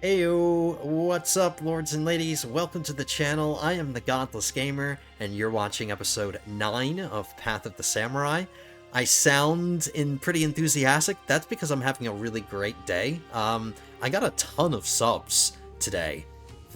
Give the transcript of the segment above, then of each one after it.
Heyo, what's up, lords and ladies? Welcome to the channel. I am the Godless Gamer, and you're watching episode 9 of Path of the Samurai. I sound pretty enthusiastic. That's because I'm having a really great day. I got a ton of subs today,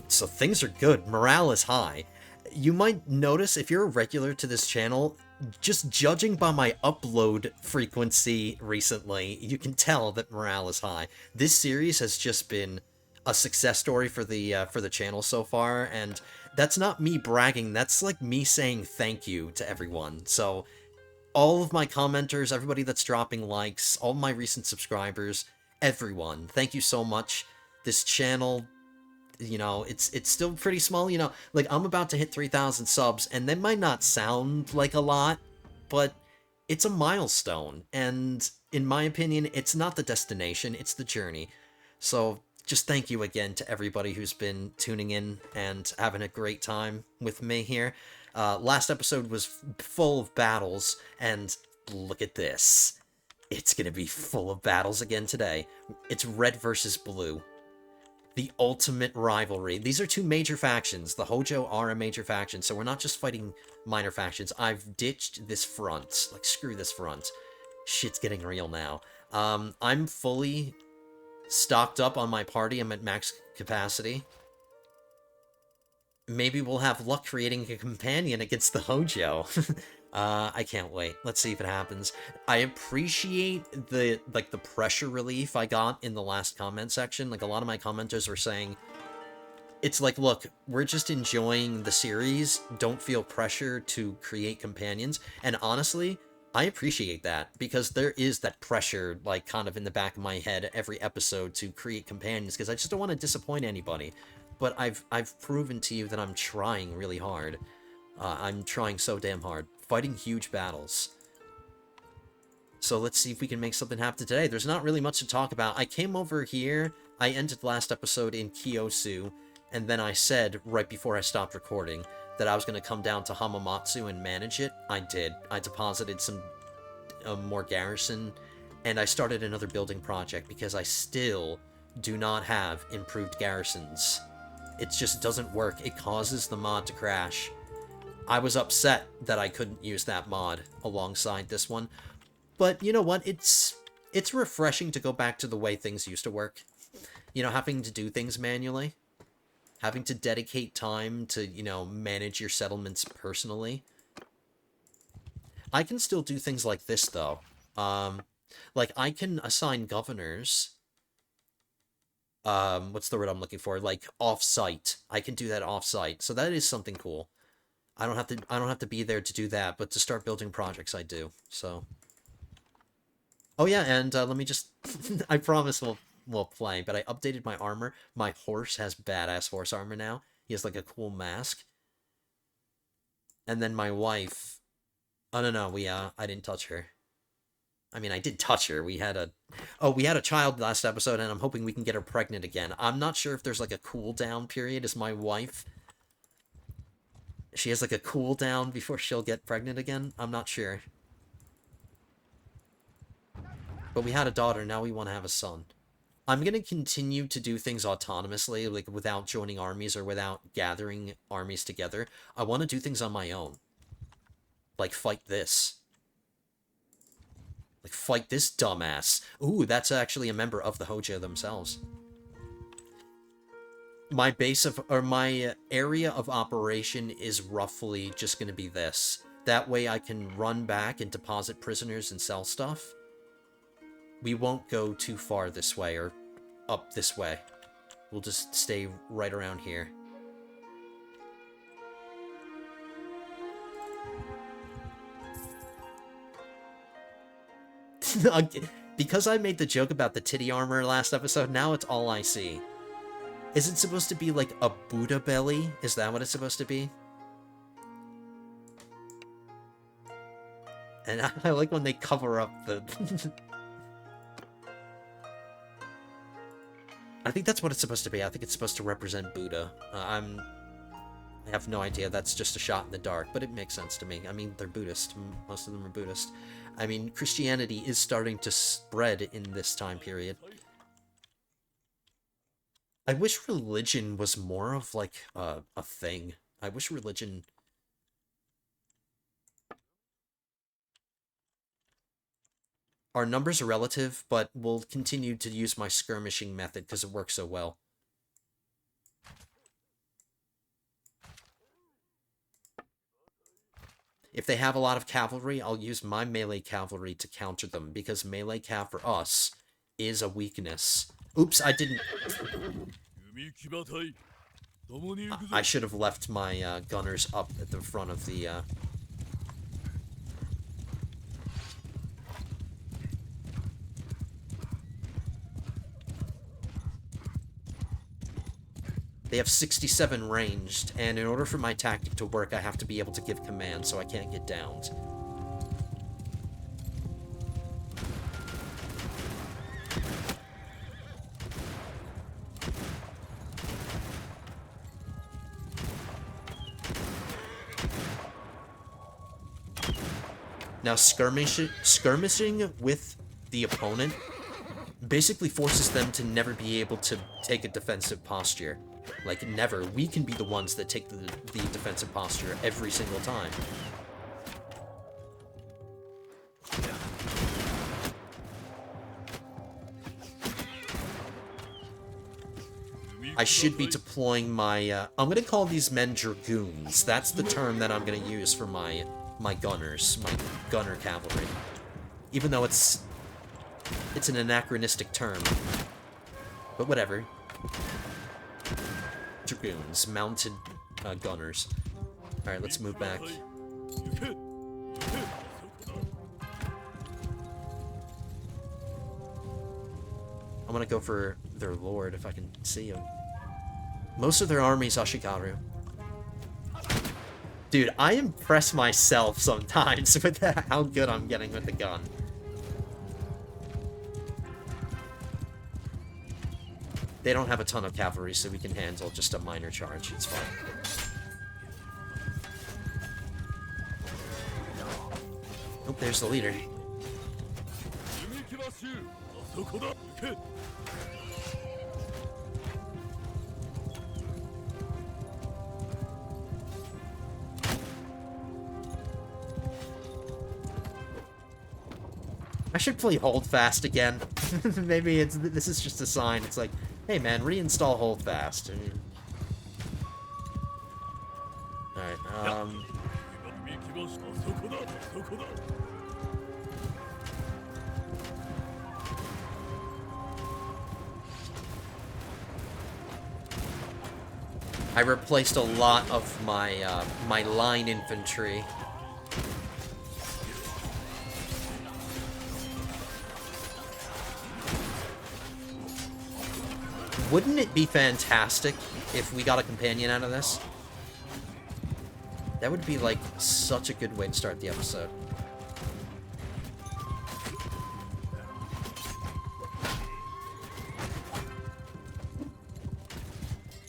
so things are good. Morale is high. You might notice, if you're a regular to this channel, just judging by my upload frequency recently, you can tell that morale is high. This series has just been a success story for the channel so far, and that's not me bragging, that's like me saying thank you to everyone. So all of my commenters, everybody that's dropping likes, all my recent subscribers, everyone, thank you so much. This channel, you know, it's still pretty small, you know, like I'm about to hit 3,000 subs, and that might not sound like a lot, but it's a milestone, and in my opinion, it's not the destination, it's the journey. So just thank you again to everybody who's been tuning in and having a great time with me here. Last episode was full of battles, and look at this. It's gonna be full of battles again today. It's red versus blue. The ultimate rivalry. These are two major factions. The Hojo are a major faction, so we're not just fighting minor factions. I've ditched this front. Like, screw this front. Shit's getting real now. I'm fully stocked up on my party. I'm at max capacity. Maybe we'll have luck creating a companion against the Hojo. I can't wait. Let's see if it happens. I appreciate the pressure relief I got in the last comment section. Like, a lot of my commenters were saying, it's like, look, we're just enjoying the series. Don't feel pressure to create companions. And honestly, I appreciate that, because there is that pressure, like, kind of in the back of my head every episode to create companions, because I just don't want to disappoint anybody. But I've proven to you that I'm trying really hard. I'm trying so damn hard. Fighting huge battles. So let's see if we can make something happen today. There's not really much to talk about. I came over here, I ended last episode in Kiyosu, and then I said, right before I stopped recording, that I was going to come down to Hamamatsu and manage it. I did. I deposited some more garrison, and I started another building project, because I still do not have improved garrisons. It just doesn't work. It causes the mod to crash. I was upset that I couldn't use that mod alongside this one, but you know what? It's refreshing to go back to the way things used to work. You know, having to do things manually. Having to dedicate time to, you know, manage your settlements personally. I can still do things like this, though. Like, I can assign governors. What's the word I'm looking for? Like, off-site. I can do that off-site, so that is something cool. I don't have to be there to do that, but to start building projects, I do. So. Oh yeah, and let me just. I promise we'll play, but I updated my armor. My horse has badass horse armor now. He has like a cool mask. And then my wife. Oh no, I didn't touch her. I mean, I did touch her. We had a child last episode, and I'm hoping we can get her pregnant again. I'm not sure if there's like a cooldown period. Is my wife? She has like a cooldown before she'll get pregnant again? I'm not sure. But we had a daughter, now we want to have a son. I'm going to continue to do things autonomously, like without joining armies or without gathering armies together. I want to do things on my own. Like fight this. Like fight this dumbass. Ooh, that's actually a member of the Hojo themselves. My my area of operation is roughly just going to be this. That way I can run back and deposit prisoners and sell stuff. We won't go too far this way, or up this way. We'll just stay right around here. Because I made the joke about the titty armor last episode, now it's all I see. Is it supposed to be like a Buddha belly? Is that what it's supposed to be? And I like when they cover up the... I think that's what it's supposed to be. I think it's supposed to represent Buddha. I have no idea. That's just a shot in the dark, but it makes sense to me. I mean, they're Buddhist. Most of them are Buddhist. I mean, Christianity is starting to spread in this time period. I wish religion was more of, like, a thing. I wish religion... Our numbers are relative, but we'll continue to use my skirmishing method because it works so well. If they have a lot of cavalry, I'll use my melee cavalry to counter them, because melee cav for us is a weakness. Oops, I didn't... I should have left my gunners up at the front of the... They have 67 ranged, and in order for my tactic to work, I have to be able to give command, so I can't get downed. Now, skirmishing with the opponent basically forces them to never be able to take a defensive posture. Like, never. We can be the ones that take the defensive posture every single time. I should be deploying my, I'm gonna call these men dragoons. That's the term that I'm gonna use for my gunners, my gunner cavalry. Even though it's an anachronistic term. But whatever. Dragoons, mounted gunners. Alright, let's move back. I'm gonna go for their lord if I can see him. Most of their army's Ashikaru. Dude, I impress myself sometimes with how good I'm getting with the gun. They don't have a ton of cavalry, so we can handle just a minor charge. It's fine. Oh, there's the leader. I should play Hold Fast again. Maybe this is just a sign. It's like, hey man, reinstall Hold Fast. I mean... Alright, I replaced a lot of my, my line infantry. Wouldn't it be fantastic if we got a companion out of this? That would be, like, such a good way to start the episode.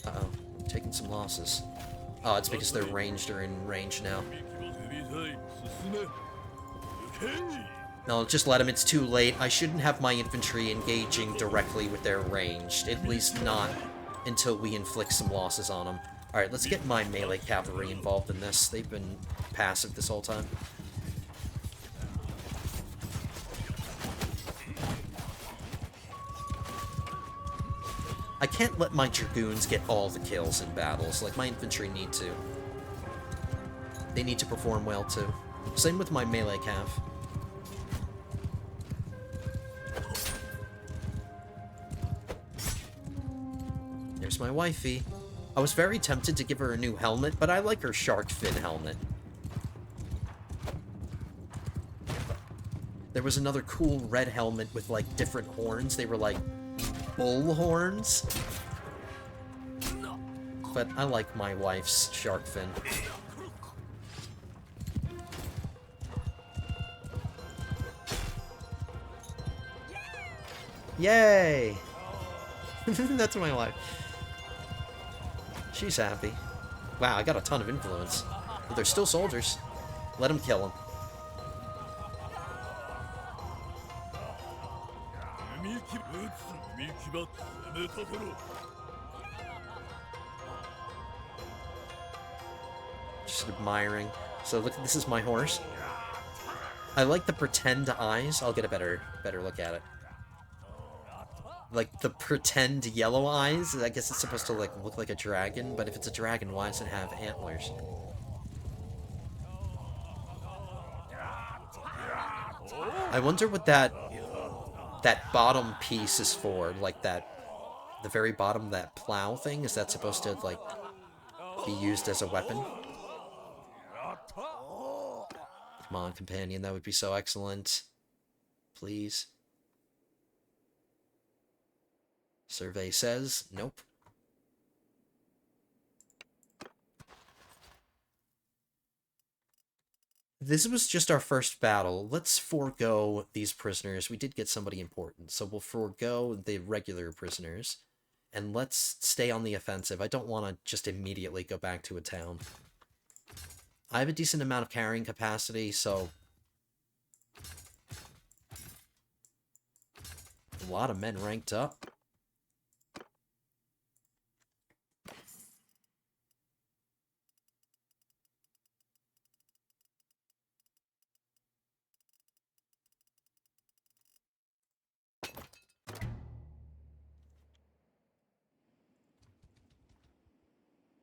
Uh-oh. Taking some losses. Oh, it's because they're ranged or in range now. No, just let them. It's too late. I shouldn't have my infantry engaging directly with their ranged. At least not until we inflict some losses on them. Alright, let's get my melee cavalry involved in this. They've been passive this whole time. I can't let my dragoons get all the kills in battles. Like, my infantry need to. They need to perform well, too. Same with my melee cav. There's my wifey. I was very tempted to give her a new helmet, but I like her shark fin helmet. There was another cool red helmet with, like, different horns. They were, like, bull horns. But I like my wife's shark fin. Yay! That's my wife. She's happy. Wow, I got a ton of influence. But they're still soldiers. Let them kill them. just admiring. So look, this is my horse. I like the pretend eyes. I'll get a better look at it. Like the pretend yellow eyes. I guess it's supposed to like look like a dragon, but if it's a dragon, why does it have antlers? I wonder what that bottom piece is for. Like the very bottom, that plow thing. Is that supposed to like be used as a weapon? Come on, companion, that would be so excellent. Please. Survey says, nope. This was just our first battle. Let's forego these prisoners. We did get somebody important, so we'll forego the regular prisoners. And let's stay on the offensive. I don't want to just immediately go back to a town. I have a decent amount of carrying capacity, so... a lot of men ranked up.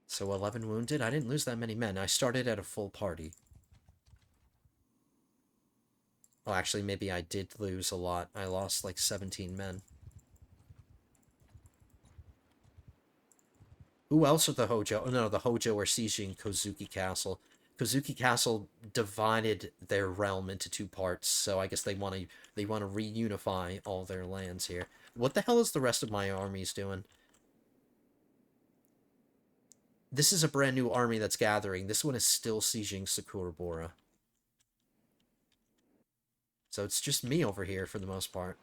So 11 wounded? I didn't lose that many men. I started at a full party. Well, actually, maybe I did lose a lot. I lost like 17 men. Who else are the Hojo? Oh, no, the Hojo are sieging Kozuki Castle. Kozuki Castle divided their realm into two parts, so I guess they want to reunify all their lands here. What the hell is the rest of my armies doing? This is a brand new army that's gathering. This one is still sieging Sakurabora. So it's just me over here for the most part.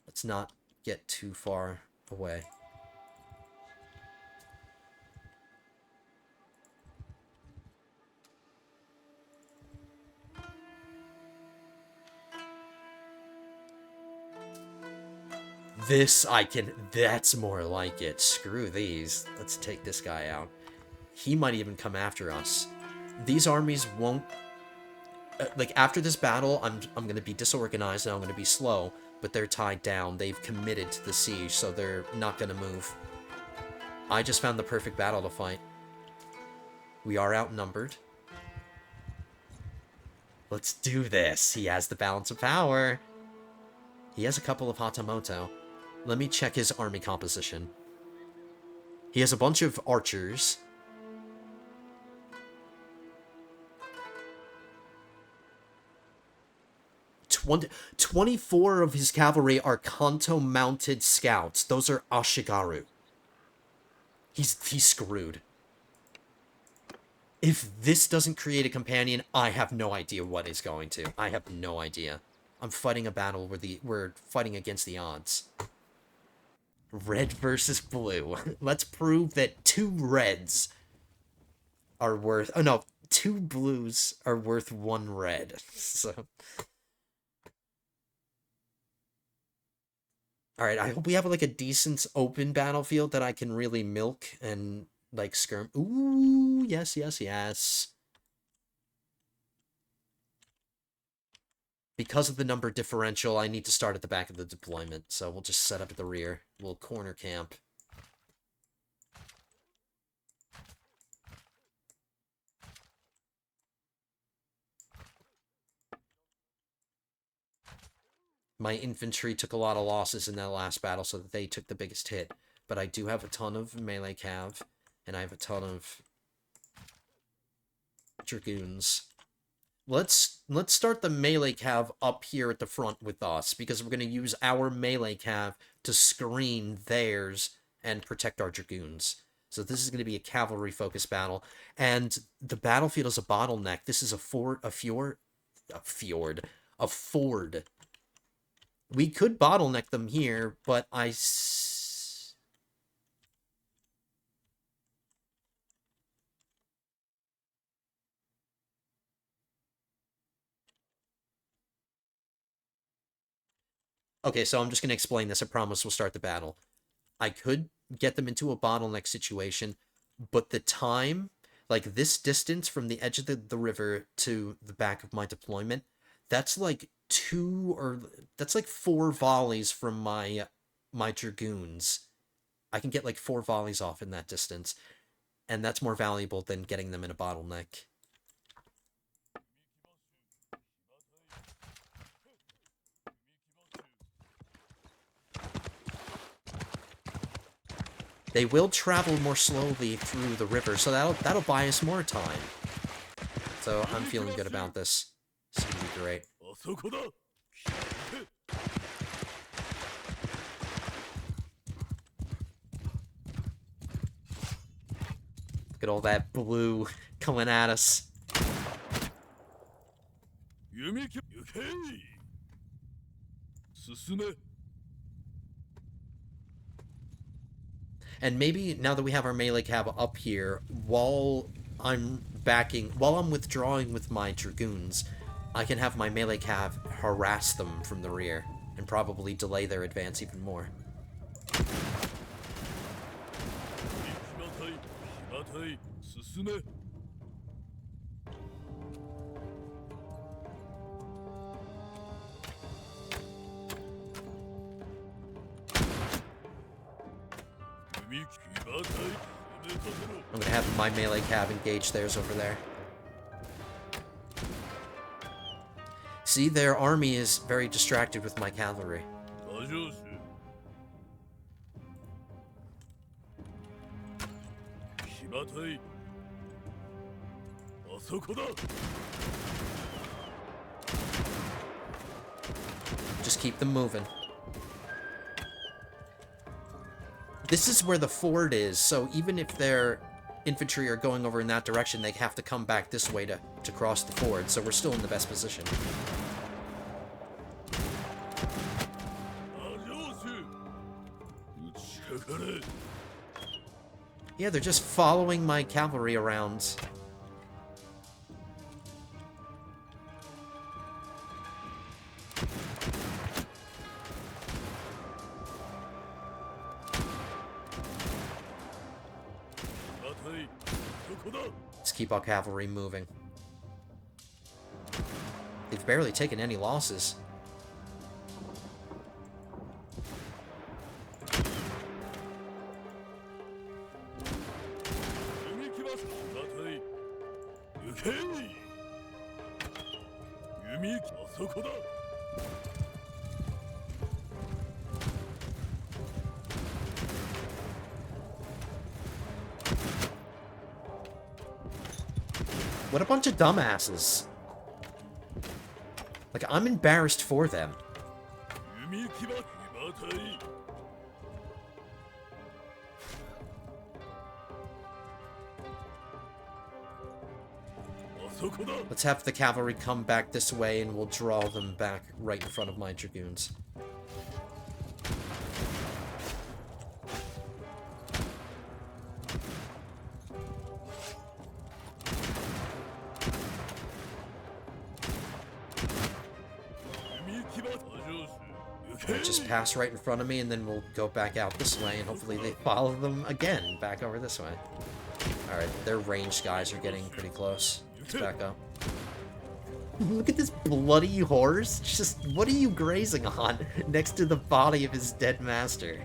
Let's not get too far away. This I can... that's more like it. Screw these. Let's take this guy out. He might even come after us. These armies won't... like, after this battle, I'm going to be disorganized and I'm going to be slow, but they're tied down. They've committed to the siege, so they're not going to move. I just found the perfect battle to fight. We are outnumbered. Let's do this. He has the balance of power. He has a couple of Hatamoto. Let me check his army composition. He has a bunch of archers. 24 of his cavalry are Kanto-mounted scouts. Those are Ashigaru. He's screwed. If this doesn't create a companion, I have no idea what is going to. I have no idea. I'm fighting a battle where we're fighting against the odds. Red versus blue. Let's prove that 2 reds are worth... oh, no. 2 blues are worth 1 red. So... alright, I hope we have, like, a decent open battlefield that I can really milk and, like, skirm... ooh, yes, yes, yes. Because of the number differential, I need to start at the back of the deployment, so we'll just set up at the rear. We'll corner camp. My infantry took a lot of losses in that last battle, so that they took the biggest hit. But I do have a ton of melee cav, and I have a ton of dragoons. Let's start the melee cav up here at the front with us, because we're going to use our melee cav to screen theirs and protect our dragoons. So this is going to be a cavalry-focused battle, and the battlefield is a bottleneck. This is a ford. We could bottleneck them here, but okay, so I'm just going to explain this. I promise we'll start the battle. I could get them into a bottleneck situation, but the time Like, this distance from the edge of the river to the back of my deployment, that's like that's like 4 volleys from my dragoons. I can get like 4 volleys off in that distance, and that's more valuable than getting them in a bottleneck. They will travel more slowly through the river, so that'll buy us more time. So I'm feeling good about this. It's gonna be great. Look at all that blue coming at us. And maybe now that we have our melee cav up here, while I'm withdrawing with my dragoons, I can have my melee cav harass them from the rear and probably delay their advance even more. I'm gonna have my melee cav engage theirs over there. See, their army is very distracted with my cavalry. Just keep them moving. This is where the ford is, so even if their infantry are going over in that direction, they have to come back this way to cross the ford, so we're still in the best position. Yeah, they're just following my cavalry around. Let's keep our cavalry moving. They've barely taken any losses. What a bunch of dumbasses. Like, I'm embarrassed for them. Let's have the cavalry come back this way and we'll draw them back right in front of my dragoons. Just pass right in front of me, and then we'll go back out this way, and hopefully they follow them again back over this way. Alright, their ranged guys are getting pretty close. Let's back up. Look at this bloody horse. Just, what are you grazing on next to the body of his dead master?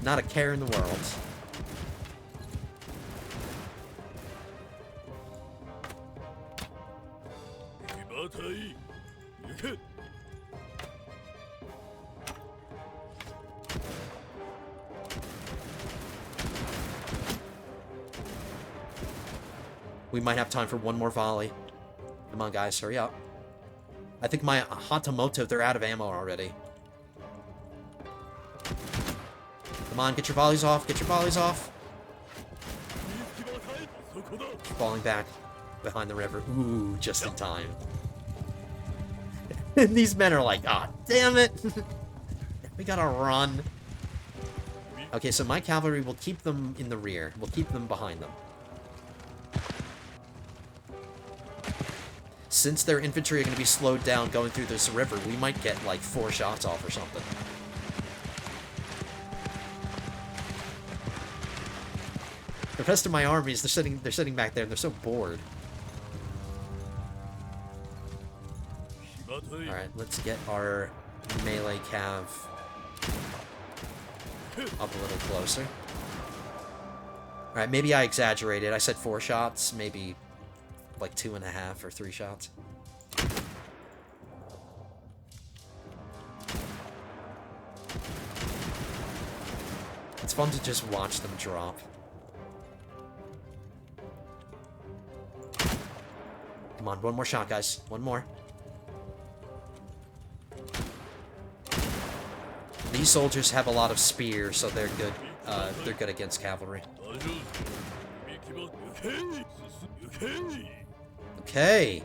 Not a care in the world. We might have time for one more volley. Come on, guys, hurry up. I think my Hatamoto, they're out of ammo already. Come on, get your volleys off, get your volleys off. Falling back behind the river. Ooh, just in time. And these men are like, ah, damn it. We gotta run. Okay, so my cavalry will keep them in the rear. We'll keep them behind them. Since their infantry are going to be slowed down going through this river, we might get like 4 shots off or something. The rest of my armies, they're sitting back there, and they're so bored. Alright, let's get our melee cav up a little closer. Alright, maybe I exaggerated. I said 4 shots, maybe like 2.5 or 3 shots. It's fun to just watch them drop. Come on, one more shot, guys. One more. These soldiers have a lot of spears, so they're good. They're good against cavalry. Okay.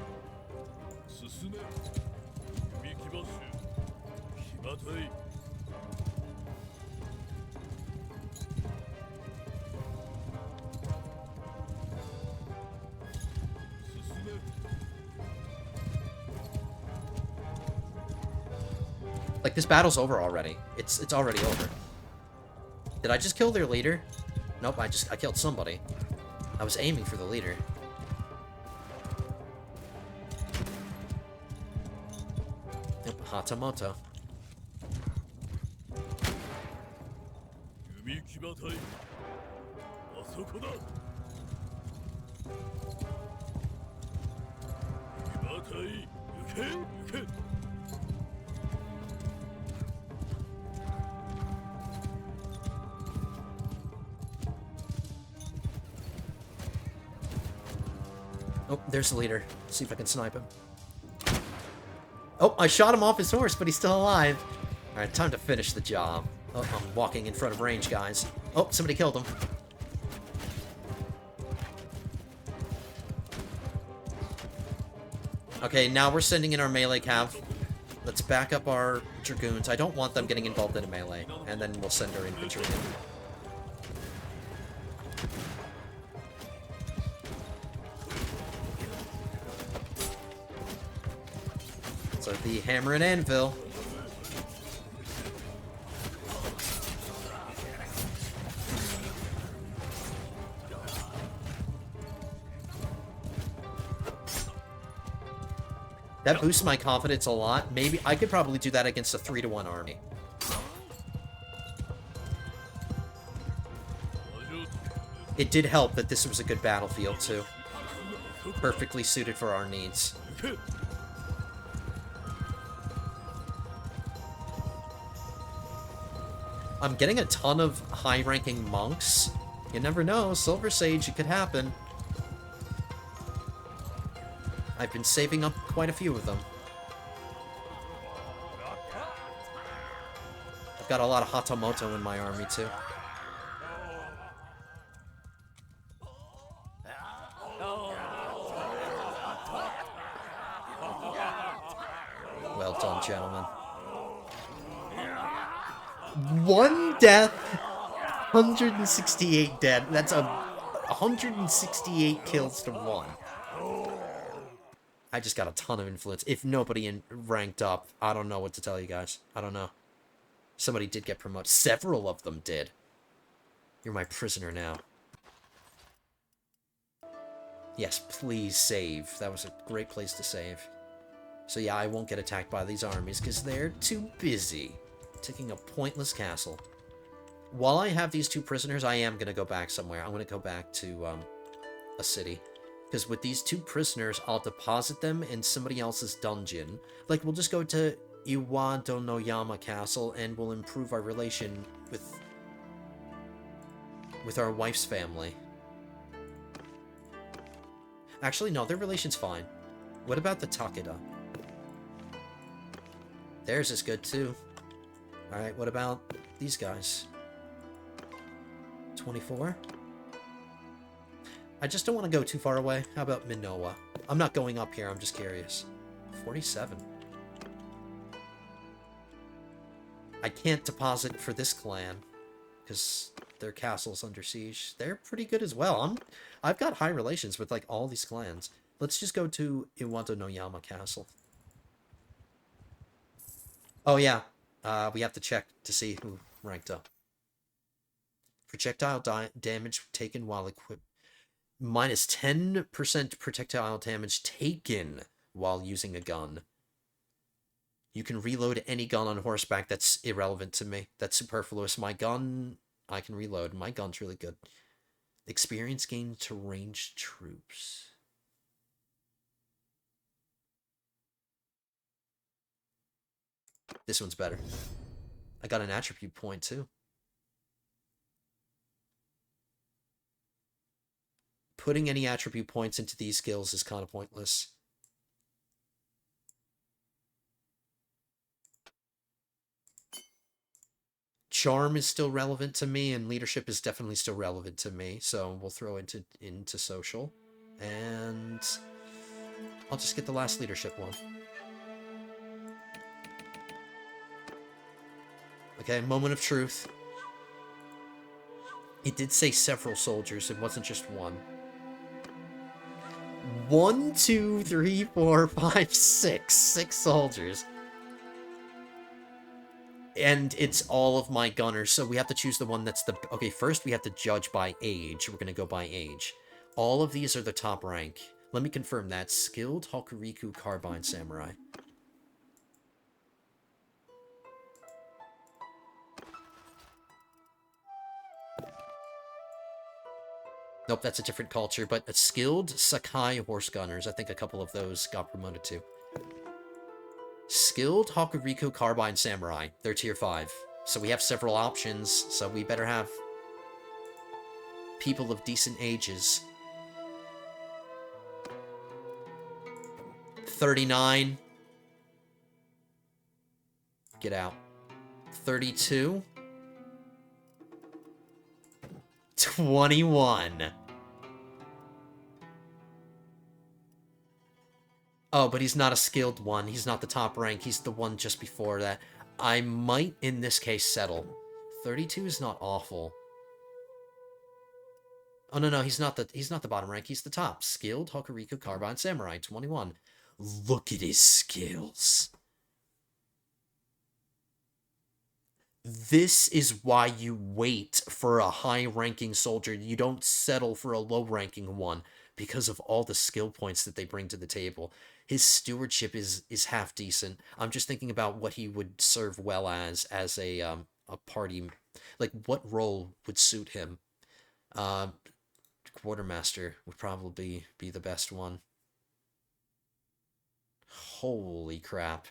Like, this battle's over already. It's already over. Did I just kill their leader? Nope, I killed somebody. I was aiming for the leader. Yep, Hatamoto. Oh, there's the leader. Let's see if I can snipe him. Oh, I shot him off his horse, but he's still alive. Alright, time to finish the job. Oh, I'm walking in front of range, guys. Oh, somebody killed him. Okay, now we're sending in our melee cav. Let's back up our dragoons. I don't want them getting involved in a melee. And then we'll send our infantry in. So the hammer and anvil. That boosts my confidence a lot. Maybe I could probably do that against a 3-to-1 army. It did help that this was a good battlefield too. Perfectly suited for our needs. I'm getting a ton of high-ranking monks. You never know, Silver Sage, it could happen. I've been saving up quite a few of them. I've got a lot of Hatamoto in my army, too. Well done, gentlemen. 1 death, 168 dead. That's a 168 kills to 1. I just got a ton of influence. If nobody ranked up, I don't know what to tell you guys. I don't know. Somebody did get promoted. Several of them did. You're my prisoner now. Yes, please save. That was a great place to save. So yeah, I won't get attacked by these armies because they're too busy taking a pointless castle. While I have these 2 prisoners, I am going to go back somewhere. I'm going to go back to a city. Because with these 2 prisoners, I'll deposit them in somebody else's dungeon. Like, we'll just go to Iwado-no-Yama Castle, and we'll improve our relation with our wife's family. Actually, no, their relation's fine. What about the Takeda? Theirs is good, too. Alright, what about these guys? 24? I just don't want to go too far away. How about Minowa? I'm not going up here, I'm just curious. 47. I can't deposit for this clan, because their castle's under siege. They're pretty good as well. I've got high relations with, like, all these clans. Let's just go to Iwado-no-Yama Castle. Oh, yeah. We have to check to see who ranked up. Projectile damage taken while equipped. Minus 10% projectile damage taken while using a gun. You can reload any gun on horseback. That's irrelevant to me. That's superfluous. My gun, I can reload. My gun's really good. Experience gained to ranged troops. This one's better. I got an attribute point, too. Putting any attribute points into these skills is kind of pointless. Charm is still relevant to me, and leadership is definitely still relevant to me, so we'll throw into social. And I'll just get the last leadership one. Okay, moment of truth. It did say several soldiers, it wasn't just one. 1, 2, 3, 4, 5, 6. 6 soldiers. And it's all of my gunners, so we have to choose the one that's the... Okay, first we have to judge by age. We're going to go by age. All of these are the top rank. Let me confirm that. Skilled Hokuriku Carbine Samurai. Nope, that's a different culture, but a skilled Sakai Horse Gunners. I think a couple of those got promoted too. Skilled Hokuriku Carbine Samurai. They're tier 5. So we have several options, so we better have people of decent ages. 39. Get out. 32. 21. Oh, but he's not a skilled one. He's not the top rank. He's the one just before that. I might, in this case, settle. 32 is not awful. Oh, no, he's not the bottom rank. He's the top. Skilled Hokuriku Carbine Samurai, 21. Look at his skills. This is why you wait for a high-ranking soldier. You don't settle for a low-ranking one because of all the skill points that they bring to the table. His stewardship is half decent. I'm just thinking about what he would serve well as a party, like what role would suit him. Quartermaster would probably be the best one. Holy crap.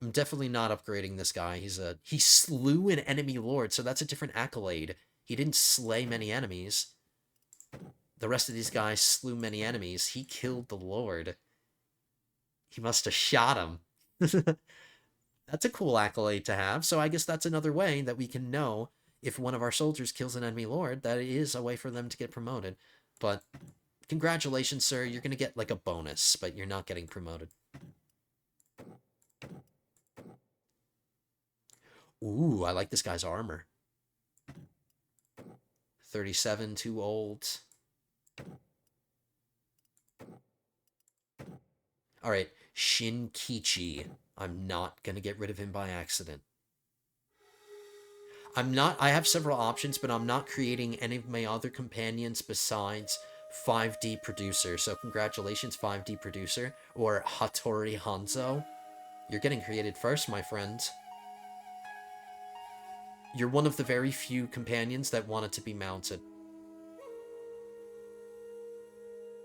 I'm definitely not upgrading this guy. He slew an enemy lord, so that's a different accolade. He didn't slay many enemies. The rest of these guys slew many enemies. He killed the lord. He must have shot him. That's a cool accolade to have, so I guess that's another way that we can know if one of our soldiers kills an enemy lord, that is a way for them to get promoted. But congratulations, sir. You're going to get like a bonus, but you're not getting promoted. Ooh, I like this guy's armor. 37, too old. Alright, Shinkichi. I'm not gonna get rid of him by accident. I have several options, but I'm not creating any of my other companions besides 5D Producer. So congratulations, 5D Producer, or Hattori Hanzo. You're getting created first, my friend. You're one of the very few companions that wanted to be mounted.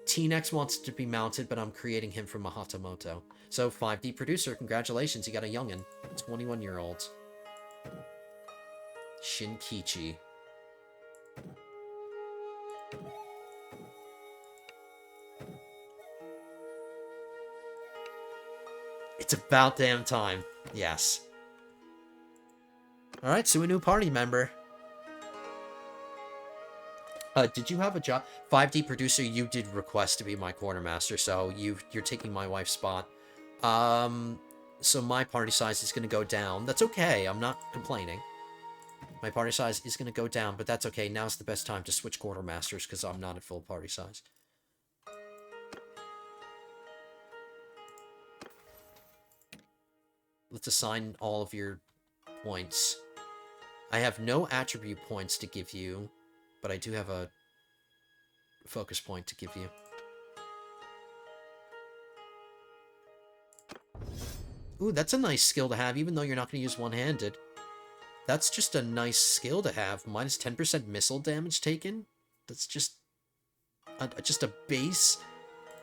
T-Nex wants to be mounted, but I'm creating him from a Hatamoto. So 5D Producer, congratulations, you got a youngin'. 21-year-old. Shinkichi. It's about damn time. Yes. Alright, so a new party member. Did you have a job? 5D Producer, you did request to be my quartermaster, so you're taking my wife's spot. So my party size is going to go down. That's okay, I'm not complaining. My party size is going to go down, but that's okay. Now's the best time to switch quartermasters, because I'm not at full party size. Let's assign all of your points. I have no attribute points to give you, but I do have a focus point to give you. Ooh, that's a nice skill to have, even though you're not going to use one-handed. That's just a nice skill to have. Minus 10% missile damage taken. That's just a base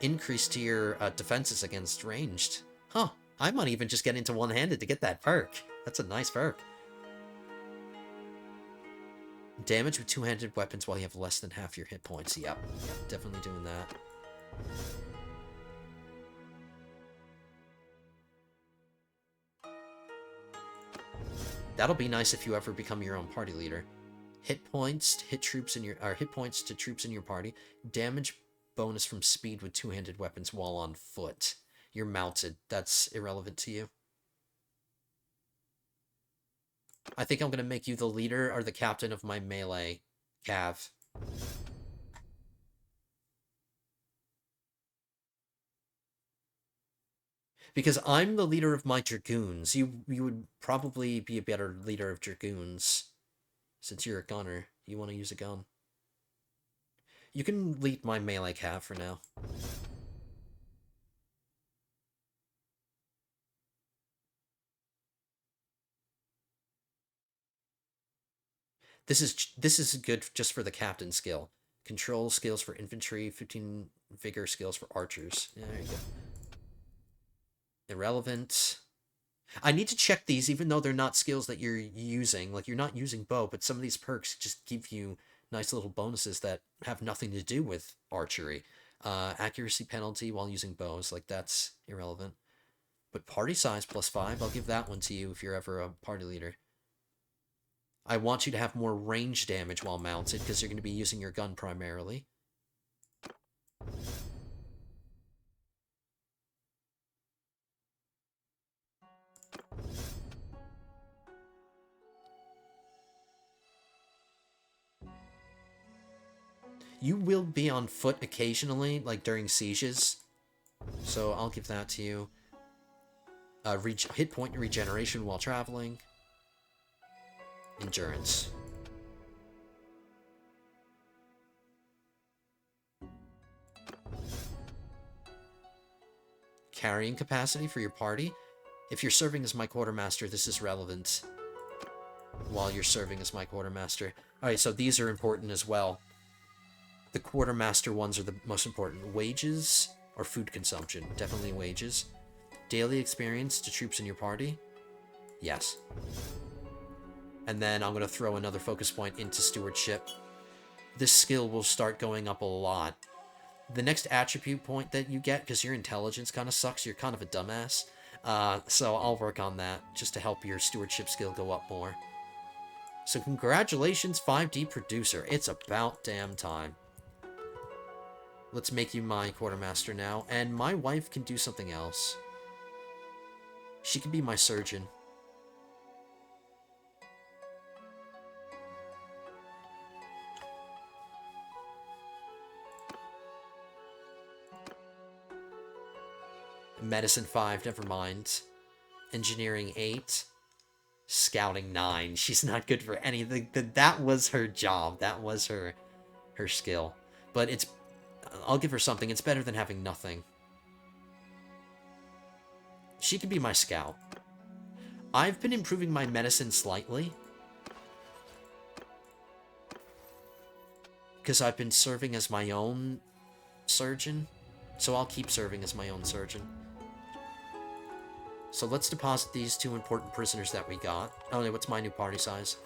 increase to your defenses against ranged. Huh. I might even just get into one-handed to get that perk. That's a nice perk. Damage with two-handed weapons while you have less than half your hit points. Yep, definitely doing that. That'll be nice if you ever become your own party leader. Hit points to troops in your party. Damage bonus from speed with two-handed weapons while on foot. You're mounted. That's irrelevant to you. I think I'm going to make you the leader or the captain of my melee cav. Because I'm the leader of my dragoons. You would probably be a better leader of dragoons. Since you're a gunner. You want to use a gun. You can lead my melee cav for now. This is good just for the captain skill. Control skills for infantry, 15 vigor skills for archers. Yeah, there you go. Irrelevant. I need to check these even though they're not skills that you're using. Like, you're not using bow, but some of these perks just give you nice little bonuses that have nothing to do with archery. Accuracy penalty while using bows, like, that's irrelevant. But party size +5, I'll give that one to you if you're ever a party leader. I want you to have more range damage while mounted, because you're going to be using your gun primarily. You will be on foot occasionally, like during sieges. So I'll give that to you. Hit point regeneration while traveling. Endurance. Carrying capacity for your party. If you're serving as my quartermaster, this is relevant. While you're serving as my quartermaster. Alright, so these are important as well. The quartermaster ones are the most important. Wages or food consumption? Definitely wages. Daily experience to troops in your party? Yes. And then I'm going to throw another focus point into stewardship. This skill will start going up a lot. The next attribute point that you get, because your intelligence kind of sucks, you're kind of a dumbass. So I'll work on that, just to help your stewardship skill go up more. So congratulations, 5D producer. It's about damn time. Let's make you my quartermaster now, and my wife can do something else. She can be my surgeon. Medicine 5, never mind. Engineering 8. Scouting 9. She's not good for anything. That was her job. That was her skill. But it's... I'll give her something. It's better than having nothing. She can be my scout. I've been improving my medicine slightly. Because I've been serving as my own surgeon. So I'll keep serving as my own surgeon. So let's deposit these 2 important prisoners that we got. Oh, no, what's my new party size?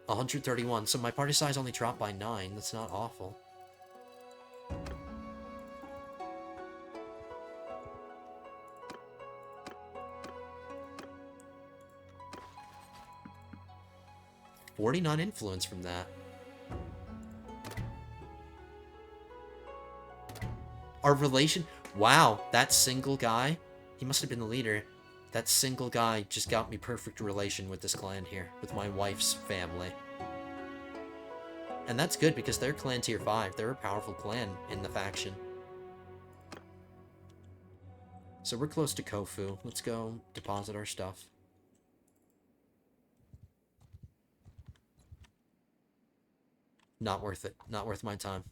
131. So my party size only dropped by 9. That's not awful. $49 influence from that. Our relation... Wow, that single guy... He must have been the leader. That single guy just got me perfect relation with this clan here. With my wife's family. And that's good, because they're clan tier 5. They're a powerful clan in the faction. So we're close to Kofu. Let's go deposit our stuff. Not worth it. Not worth my time.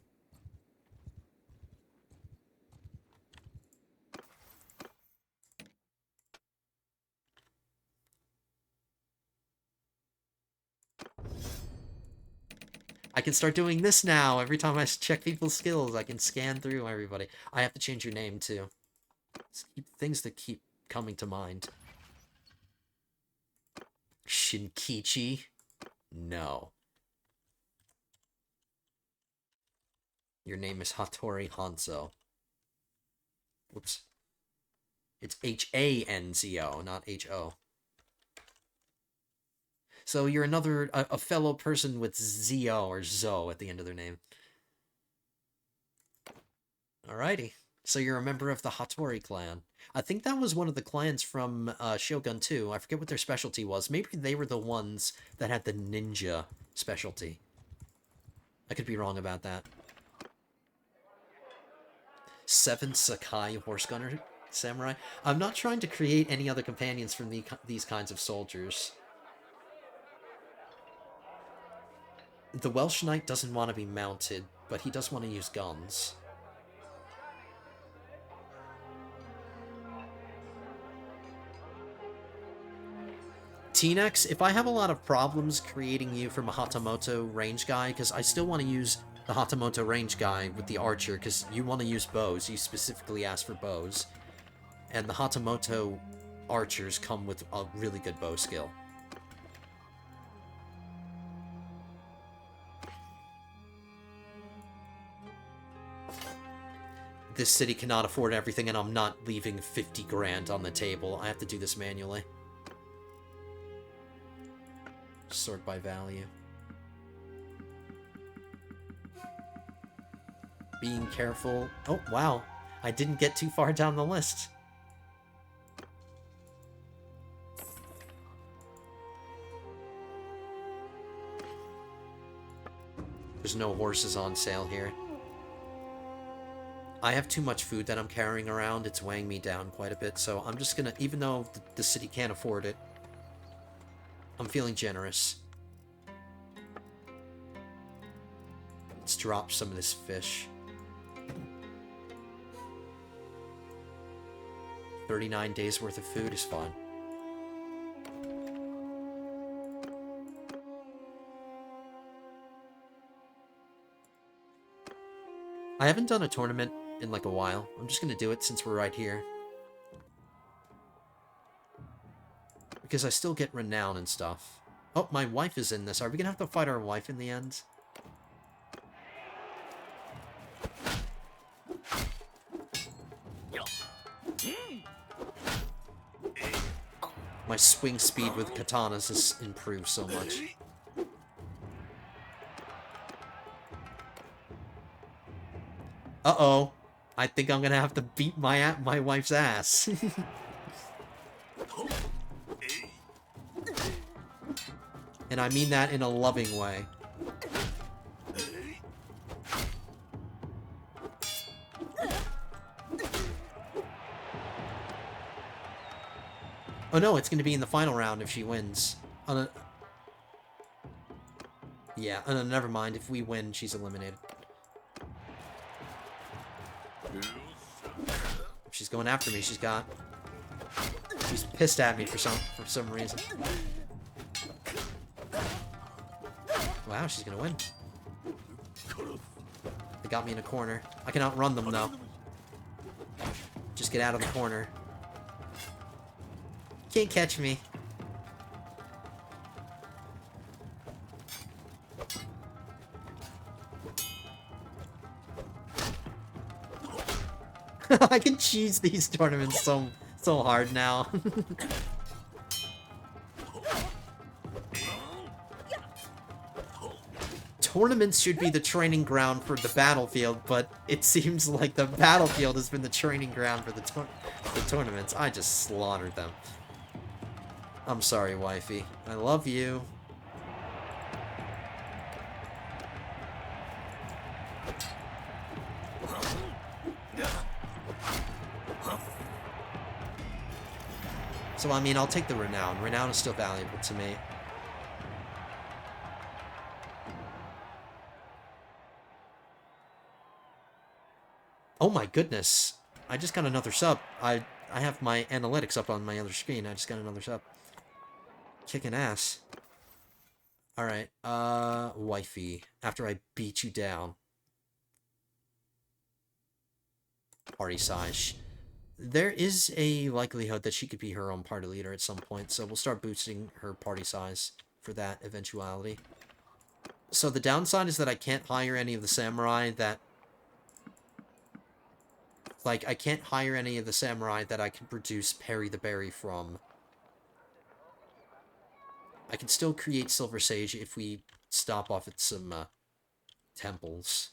I can start doing this now. Every time I check people's skills, I can scan through everybody. I have to change your name, too. Things that keep coming to mind. Shinkichi? No. Your name is Hattori Hanzo. Whoops. It's H-A-N-Z-O, not H-O. So you're a fellow person with Z-O or Zo at the end of their name. Alrighty. So you're a member of the Hattori clan. I think that was one of the clans from Shogun 2. I forget what their specialty was. Maybe they were the ones that had the ninja specialty. I could be wrong about that. 7 Sakai horse gunner samurai. I'm not trying to create any other companions from these kinds of soldiers. The Welsh Knight doesn't want to be mounted, but he does want to use guns. T-Nex, if I have a lot of problems creating you from a Hatamoto range guy, because I still want to use the Hatamoto range guy with the archer, because you want to use bows. You specifically asked for bows. And the Hatamoto archers come with a really good bow skill. This city cannot afford everything, and I'm not leaving 50 grand on the table. I have to do this manually. Sort by value. Being careful. Oh, wow. I didn't get too far down the list. There's no horses on sale here. I have too much food that I'm carrying around. It's weighing me down quite a bit, so I'm just gonna, even though the city can't afford it, I'm feeling generous. Let's drop some of this fish. 39 days worth of food is fine. I haven't done a tournament in like a while. I'm just gonna do it since we're right here. Because I still get renown and stuff. Oh, my wife is in this. Are we gonna have to fight our wife in the end? My swing speed with katanas has improved so much. Uh-oh. I think I'm gonna have to beat my wife's ass. And I mean that in a loving way. Oh no, it's gonna be in the final round if she wins. Yeah, never mind. If we win, she's eliminated. If she's going after me, she's pissed at me for some reason. Wow, she's gonna win. They got me in a corner. I can outrun them though. Just get out of the corner. Can't catch me. I can cheese these tournaments so hard now. Tournaments should be the training ground for the battlefield, but it seems like the battlefield has been the training ground for the tournaments. I just slaughtered them. I'm sorry, wifey. I love you. So, I mean, I'll take the renown. Renown is still valuable to me. Oh my goodness. I just got another sub. I have my analytics up on my other screen. I just got another sub. Kicking ass. Alright, wifey. After I beat you down. Party size. There is a likelihood that she could be her own party leader at some point, so we'll start boosting her party size for that eventuality. So the downside is that I can't hire any of the samurai that... Like, I can't hire any of the samurai that I can produce Parry the Berry from. I can still create Silver Sage if we stop off at some temples.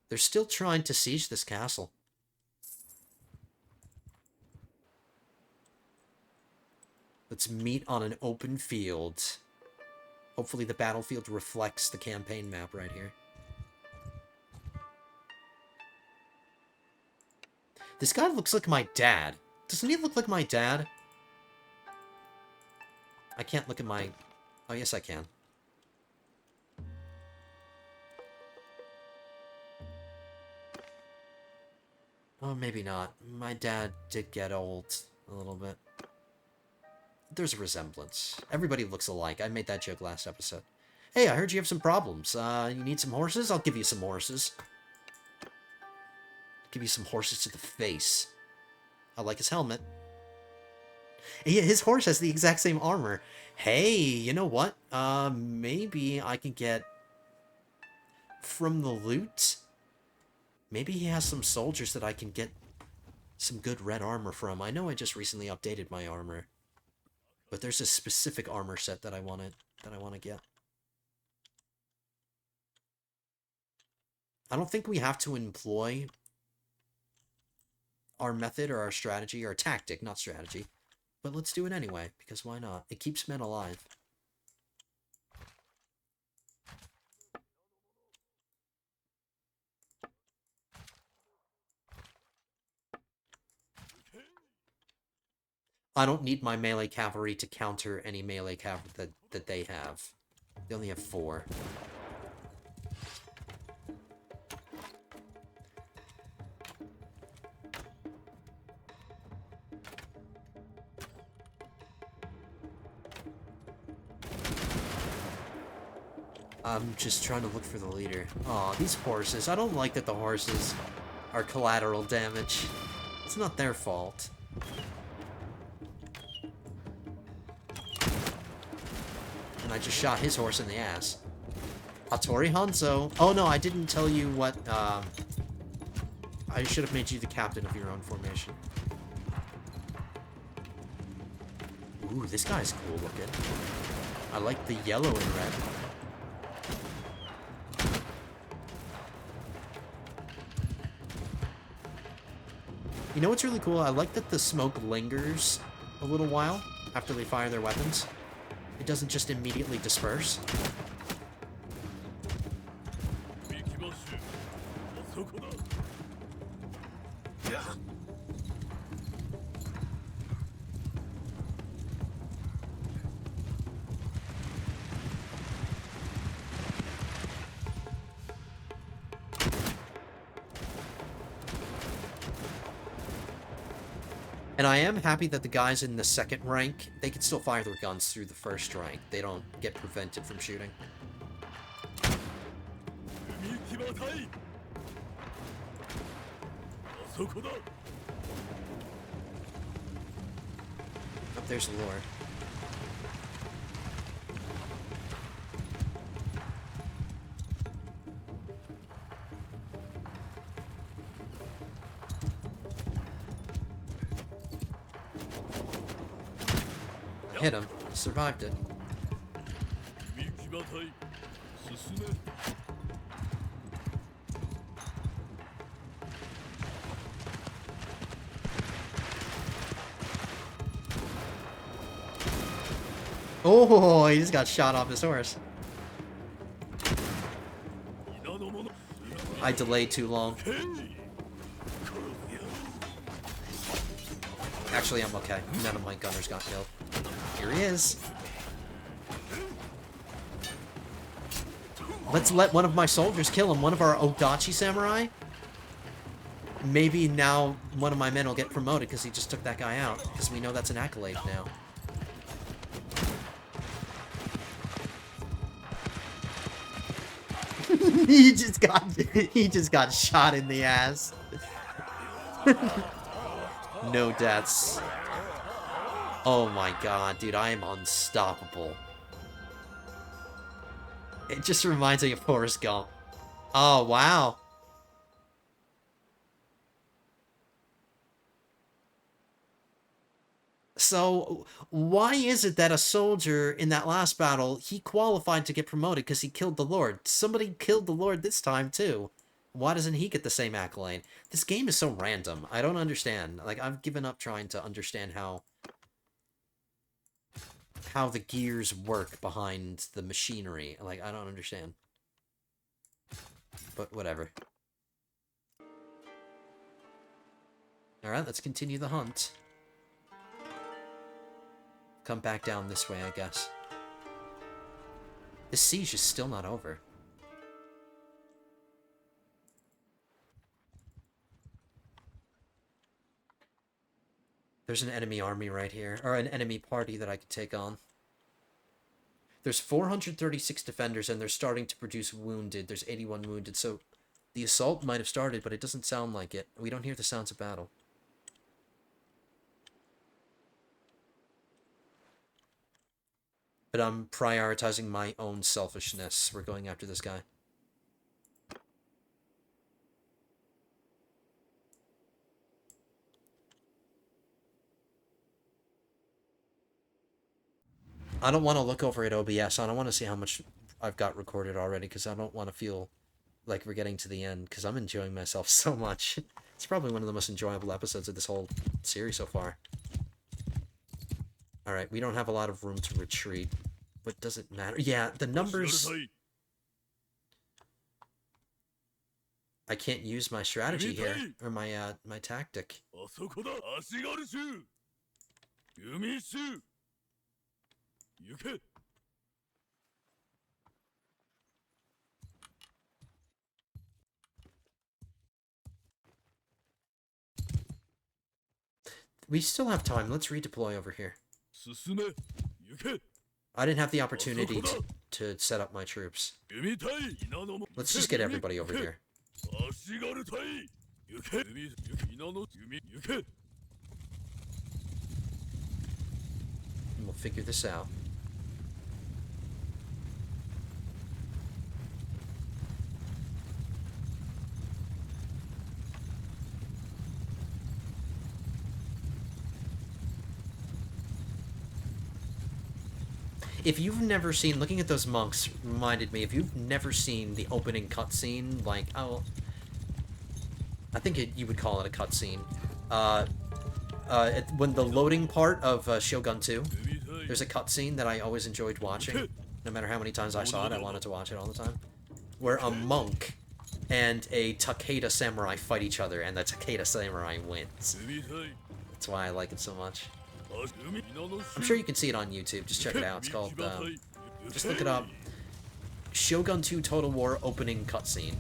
They're still trying to siege this castle. Let's meet on an open field. Hopefully the battlefield reflects the campaign map right here. This guy looks like my dad. Doesn't he look like my dad? I can't look at my... Oh, yes, I can. Oh, maybe not. My dad did get old a little bit. There's a resemblance. Everybody looks alike. I made that joke last episode. Hey, I heard you have some problems. You need some horses? I'll give you some horses. Give you some horses to the face. I like his helmet. His horse has the exact same armor. Hey, you know what? Maybe I can get... From the loot? Maybe he has some soldiers that I can get some good red armor from. I know I just recently updated my armor. But there's a specific armor set that I want to get. I don't think we have to employ our method or our strategy, or tactic, not strategy. But let's do it anyway, because why not? It keeps men alive. I don't need my melee cavalry to counter any melee cavalry that they have. They only have 4. I'm just trying to look for the leader. Aw, these horses. I don't like that the horses are collateral damage. It's not their fault. And I just shot his horse in the ass. Hattori Hanzo. Oh no, I didn't tell you what, I should have made you the captain of your own formation. Ooh, this guy's cool looking. I like the yellow and red. You know what's really cool? I like that the smoke lingers a little while after they fire their weapons. It doesn't just immediately disperse. And I am happy that the guys in the second rank, they can still fire their guns through the first rank. They don't get prevented from shooting. Oh, there's the Lord. Hit him. Survived it. Oh, he just got shot off his horse. I delayed too long. Actually, I'm okay. None of my gunners got killed. Here he is. Let's let one of my soldiers kill him. One of our Odachi samurai. Maybe now one of my men will get promoted because he just took that guy out. Because we know that's an accolade now. he just got shot in the ass. No deaths. Oh my god, dude, I am unstoppable. It just reminds me of Forrest Gump. Oh, wow. So, why is it that a soldier in that last battle, he qualified to get promoted because he killed the Lord? Somebody killed the Lord this time, too. Why doesn't he get the same accolade? This game is so random. I don't understand. Like, I've given up trying to understand how the gears work behind the machinery. Like, I don't understand. But whatever. Alright, let's continue the hunt. Come back down this way, I guess. This siege is still not over. There's an enemy army right here, or an enemy party that I could take on. There's 436 defenders, and they're starting to produce wounded. There's 81 wounded, so the assault might have started, but it doesn't sound like it. We don't hear the sounds of battle. But I'm prioritizing my own selfishness. We're going after this guy. I don't want to look over at OBS. I don't want to see how much I've got recorded already, because I don't want to feel like we're getting to the end, because I'm enjoying myself so much. It's probably one of the most enjoyable episodes of this whole series so far. Alright, we don't have a lot of room to retreat, but does it matter? Yeah, the numbers... I can't use my strategy here, or my my tactic. We still have time. Let's redeploy over here. I didn't have the opportunity to set up my troops. Let's just get everybody over here. And we'll figure this out. If you've never seen, looking at those monks reminded me, if you've never seen the opening cutscene, like, oh, I think you would call it a cutscene. When the loading part of Shogun 2, there's a cutscene that I always enjoyed watching. No matter how many times I saw it, I wanted to watch it all the time. Where a monk and a Takeda samurai fight each other, and the Takeda samurai wins. That's why I like it so much. I'm sure you can see it on YouTube. Just check it out. It's called, just look it up. Shogun 2 Total War opening cutscene.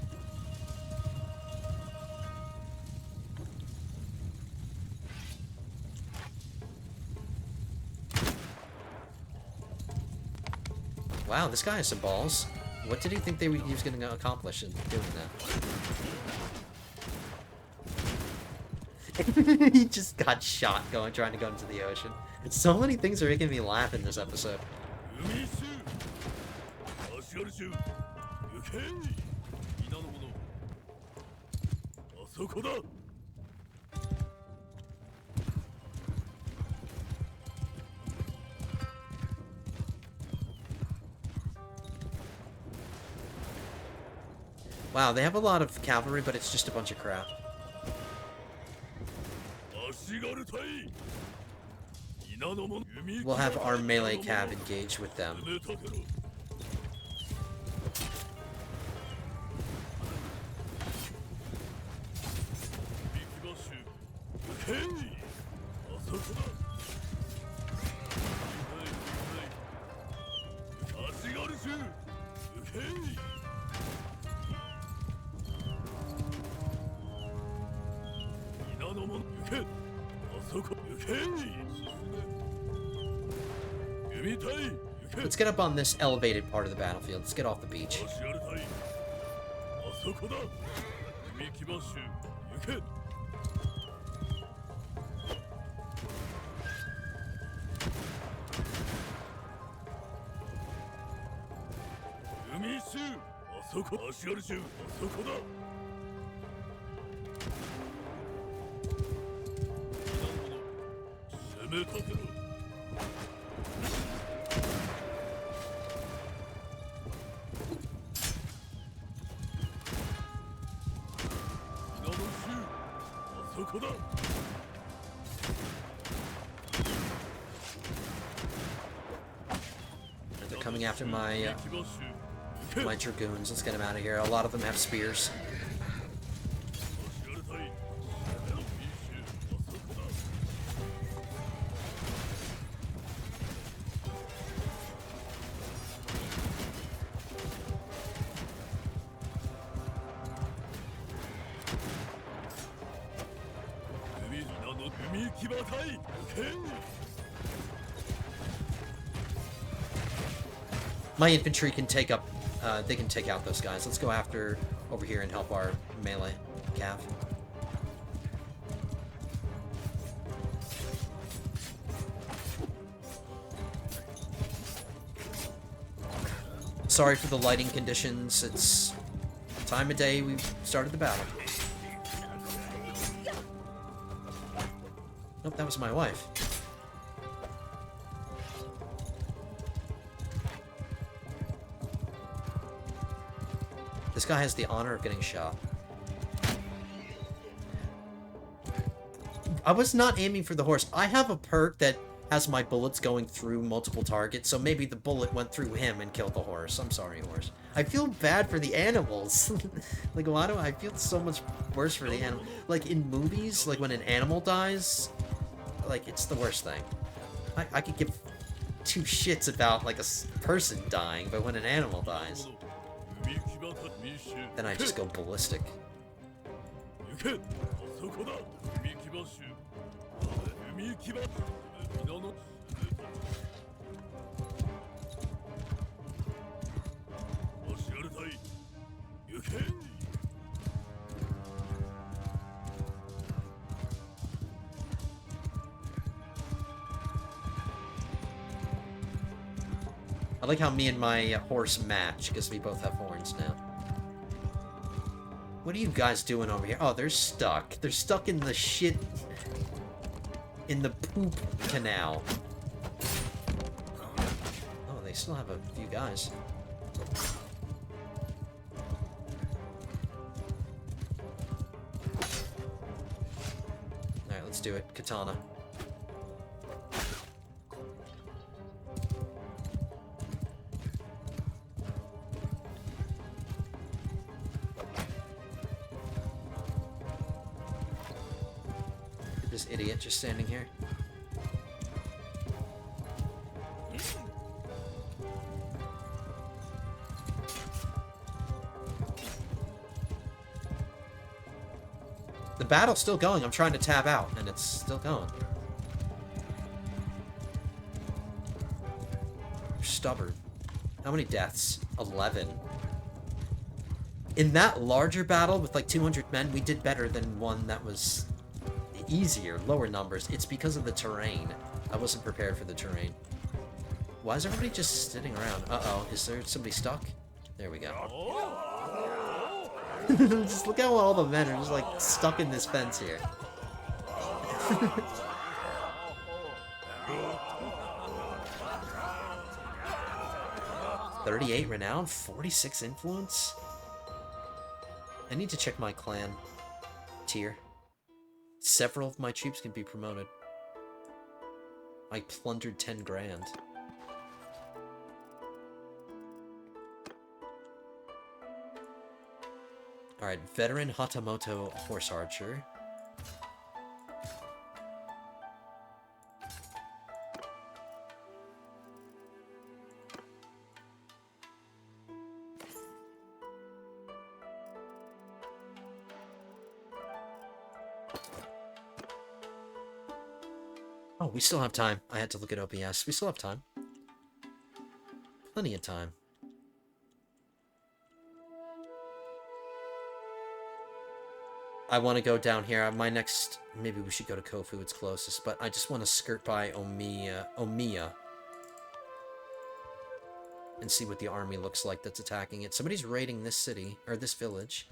Wow, this guy has some balls. What did he think he was going to accomplish in doing that? He just got shot trying to go into the ocean. So many things are making me laugh in this episode. Wow, they have a lot of cavalry, but it's just a bunch of crap. We'll have our melee cav engage with them. Let's get up on this elevated part of the battlefield. Let's get off the beach. They're coming after my my dragoons. Let's get them out of here. A lot of them have spears. My infantry can take up, they can take out those guys. Let's go after over here and help our melee cav. Sorry for the lighting conditions. It's time of day we've started the battle. Nope, that was my wife. This guy has the honor of getting shot. I was not aiming for the horse. I have a perk that has my bullets going through multiple targets, so maybe the bullet went through him and killed the horse. I'm sorry, horse. I feel bad for the animals. Like, why do I feel so much worse for the animal? Like, in movies, like, when an animal dies, like, it's the worst thing. I could give two shits about, like, a person dying, but when an animal dies, then I just go ballistic. I like how me and my horse match, because we both have horns now. What are you guys doing over here? Oh, they're stuck. They're stuck in the shit... in the poop canal. Oh, they still have a few guys. Alright, let's do it. Katana. This idiot just standing here. The battle's still going. I'm trying to tab out, and it's still going. You're stubborn. How many deaths? 11. In that larger battle with like 200 men, we did better than one that was easier, lower numbers. It's because of the terrain. I wasn't prepared for the terrain. Why is everybody just sitting around? Uh-oh, is there somebody stuck? There we go. Just look how all the men are just like stuck in this fence here. 38 renown, 46 influence? I need to check my clan tier. Several of my troops can be promoted. I plundered 10 grand. Alright, veteran Hatamoto horse archer. Oh, we still have time. I had to look at OBS. We still have time. Plenty of time. I want to go down here. My next... Maybe we should go to Kofu, it's closest. But I just want to skirt by Omiya. And see what the army looks like that's attacking it. Somebody's raiding this city, or this village.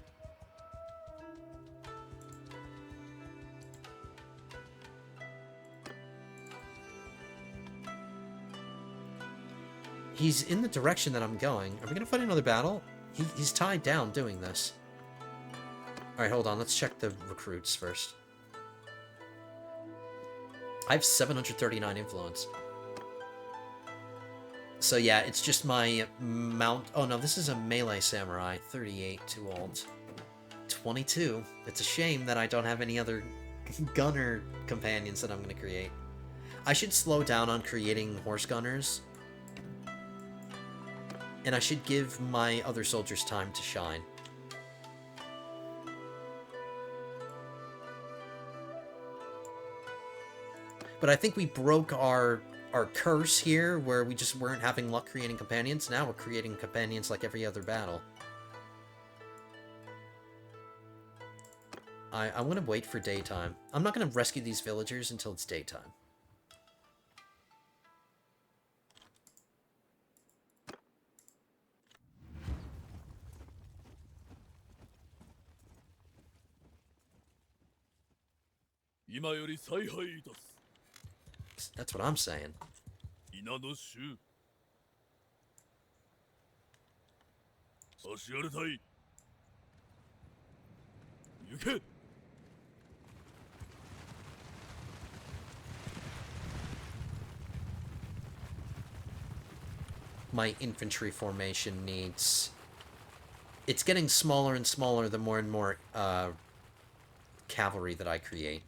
He's in the direction that I'm going. Are we going to fight another battle? He's tied down doing this. Alright, hold on. Let's check the recruits first. I have 739 influence. So yeah, it's just my mount... Oh no, this is a melee samurai. 38, too old. 22. It's a shame that I don't have any other gunner companions that I'm going to create. I should slow down on creating horse gunners. And I should give my other soldiers time to shine. But I think we broke our curse here, where we just weren't having luck creating companions. Now we're creating companions like every other battle. I want to wait for daytime. I'm not going to rescue these villagers until it's daytime. That's what I'm saying. My infantry formation needs... It's getting smaller and smaller the more and more cavalry that I create.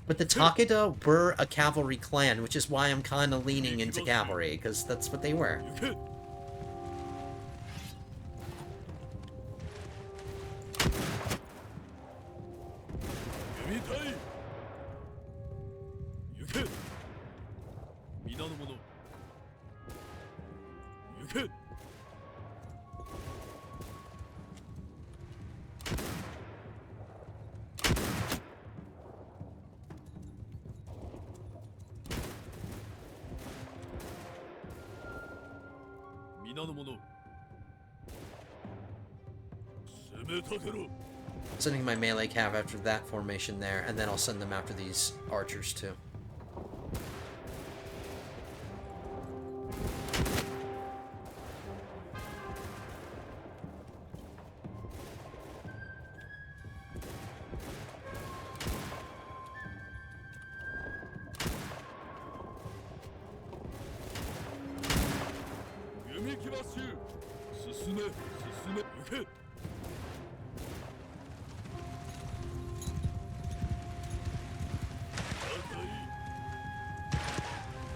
But the Takeda were a cavalry clan, which is why I'm kind of leaning into cavalry, because that's what they were. Sending my melee cav after that formation there, and then I'll send them after these archers too.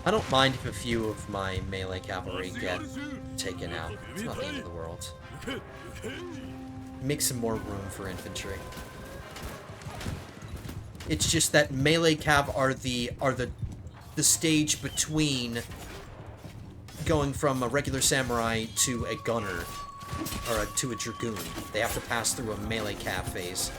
I don't mind if a few of my melee cavalry get taken out. It's not the end of the world. Make some more room for infantry. It's just that melee cav are the stage between going from a regular samurai to a gunner, or to a dragoon. They have to pass through a melee cav phase.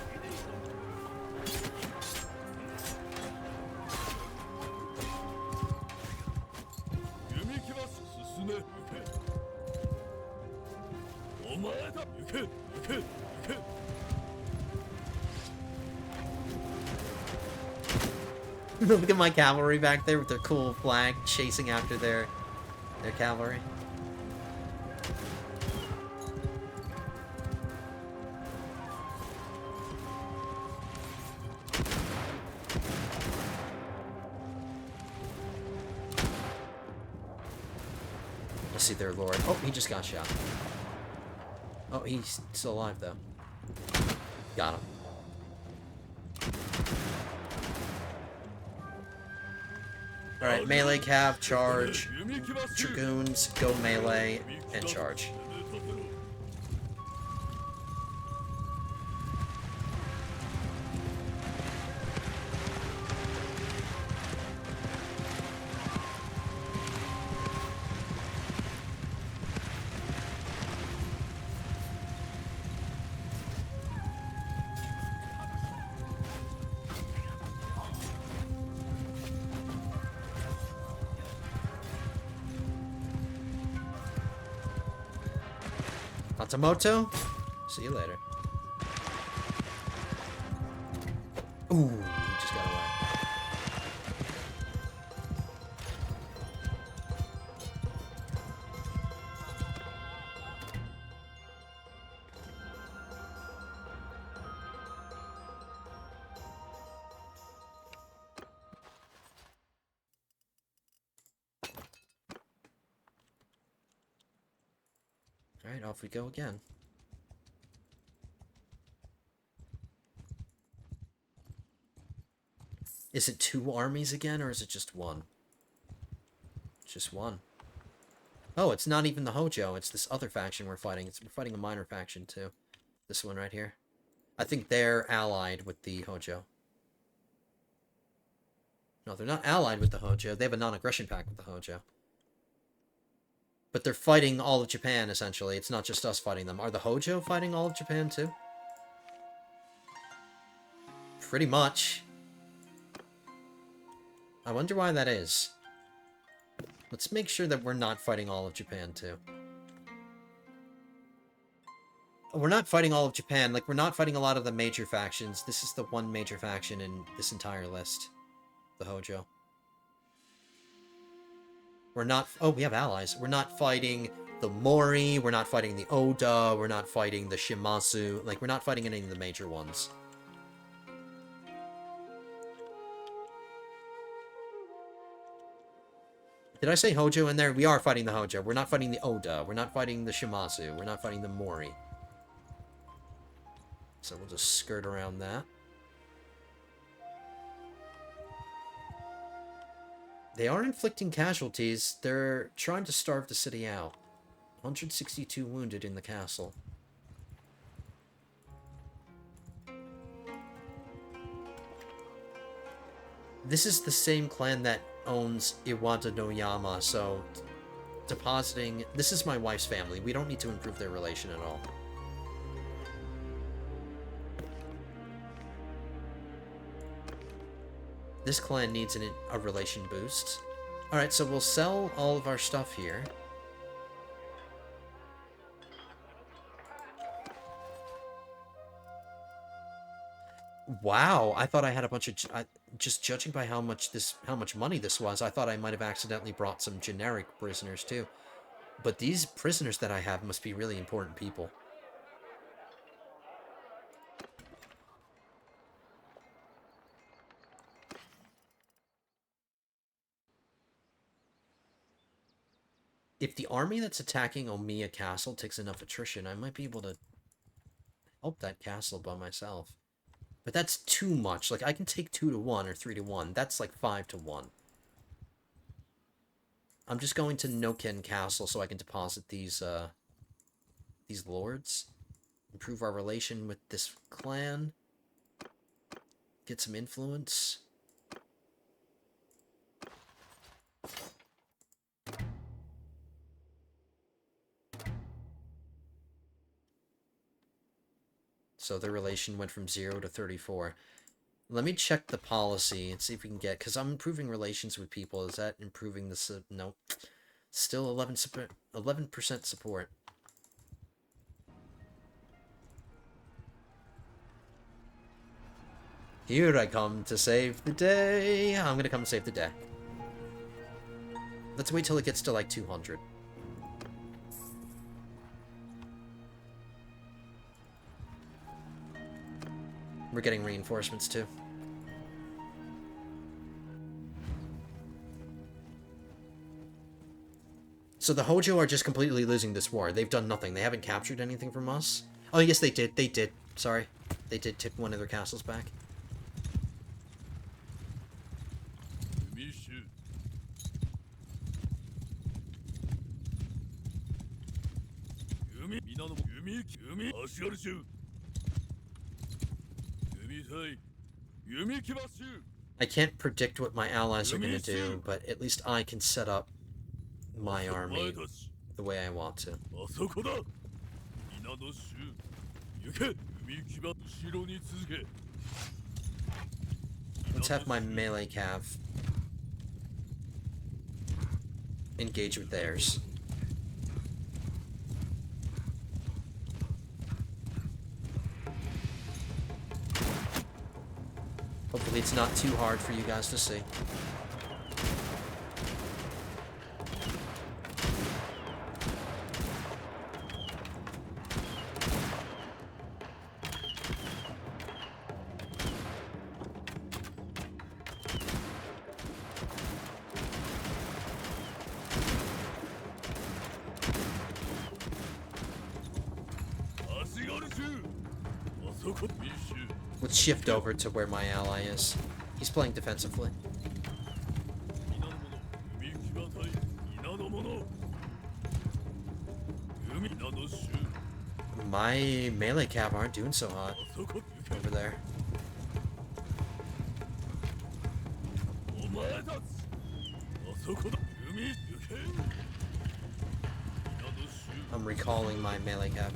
Look at my cavalry back there with their cool flag chasing after their cavalry. Let's see their lord. Oh, he just got shot. Oh, he's still alive though. Got him. Alright, melee cav, charge. Dragoons, go melee, and charge. Hatamoto? See you later. Ooh, he just got away. Alright, off we go again. Is it 2 armies again, or is it just 1? Just 1. Oh, it's not even the Hojo, it's this other faction we're fighting. We're fighting a minor faction, too. This one right here. I think they're allied with the Hojo. No, they're not allied with the Hojo. They have a non-aggression pact with the Hojo. But they're fighting all of Japan, essentially. It's not just us fighting them. Are the Hojo fighting all of Japan, too? Pretty much. I wonder why that is. Let's make sure that we're not fighting all of Japan, too. We're not fighting all of Japan. Like, we're not fighting a lot of the major factions. This is the one major faction in this entire list. The Hojo. We're not... Oh, we have allies. We're not fighting the Mori. We're not fighting the Oda. We're not fighting the Shimazu. Like, we're not fighting any of the major ones. Did I say Hojo in there? We are fighting the Hojo. We're not fighting the Oda. We're not fighting the Shimazu. We're not fighting the Mori. So we'll just skirt around that. They are inflicting casualties. They're trying to starve the city out. 162 wounded in the castle. This is the same clan that owns Iwata no Yama, so depositing... This is my wife's family. We don't need to improve their relation at all. This clan needs a relation boost. Alright, so we'll sell all of our stuff here. Wow, I thought I had a bunch of... just judging by how much money this was, I thought I might have accidentally brought some generic prisoners too. But these prisoners that I have must be really important people. If the army that's attacking Omiya Castle takes enough attrition, I might be able to help that castle by myself. But that's too much. Like, I can take 2 to 1 or 3 to 1. That's like 5 to 1. I'm just going to Noken Castle so I can deposit these lords. Improve our relation with this clan. Get some influence. So their relation went from 0 to 34. Let me check the policy and see if we can get... Because I'm improving relations with people. Is that improving the... No. Still 11% support. Here I come to save the day. I'm gonna come save the day. Let's wait till it gets to like 200. We're getting reinforcements too. So the Hojo are just completely losing this war. They've done nothing. They haven't captured anything from us. Oh, yes, they did. They did. Sorry. They did take one of their castles back. I can't predict what my allies are going to do, but at least I can set up my army the way I want to. Let's have my melee cav engage with theirs. Hopefully it's not too hard for you guys to see. Let's shift over to where my ally is. He's playing defensively. My melee cav aren't doing so hot over there. I'm recalling my melee cav.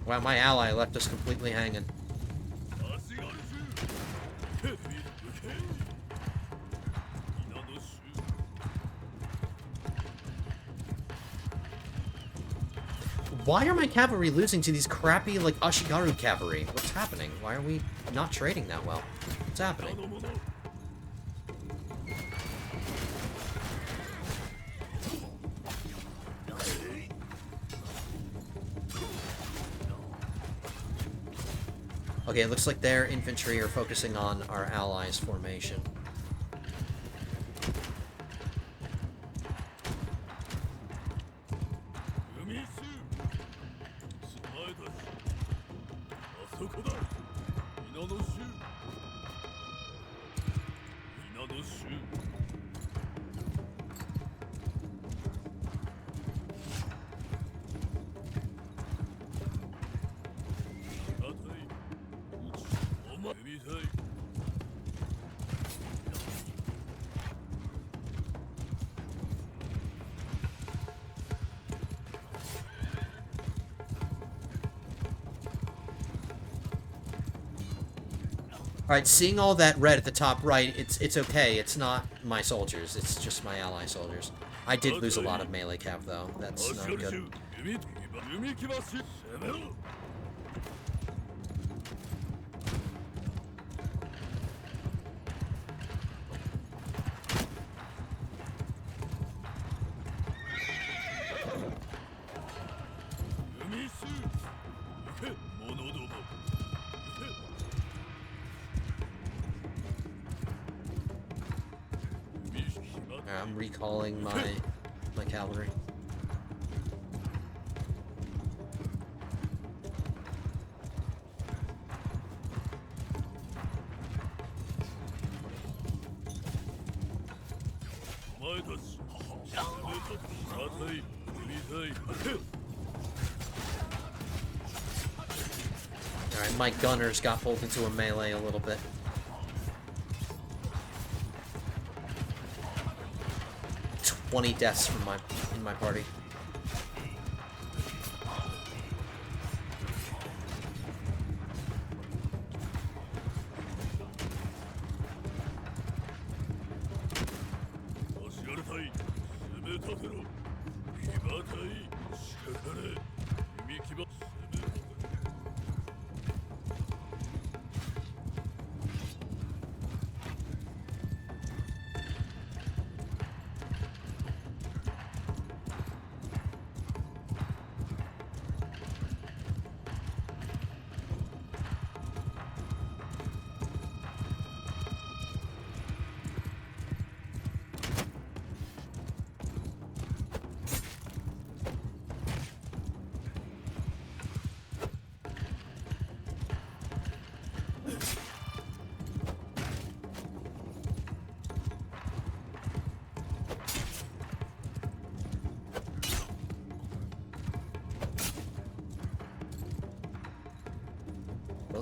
Wow, my ally left us completely hanging. Why are my cavalry losing to these crappy, like, Ashigaru cavalry? What's happening? Why are we not trading that well? What's happening? Okay, it looks like their infantry are focusing on our allies' formation. Alright, seeing all that red at the top right, it's okay. It's not my soldiers. It's just my ally soldiers. I did lose a lot of melee cav, though. That's not good. I'm recalling my cavalry. Alright, my gunners got pulled into a melee a little bit. Twenty deaths from in my party.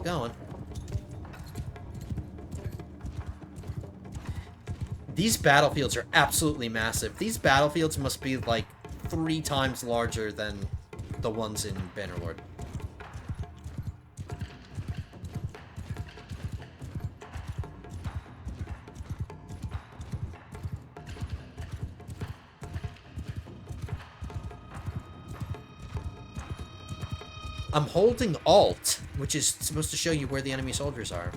Still going. These battlefields are absolutely massive. These battlefields must be like 3 times larger than the ones in Bannerlord. I'm holding Alt, which is supposed to show you where the enemy soldiers are.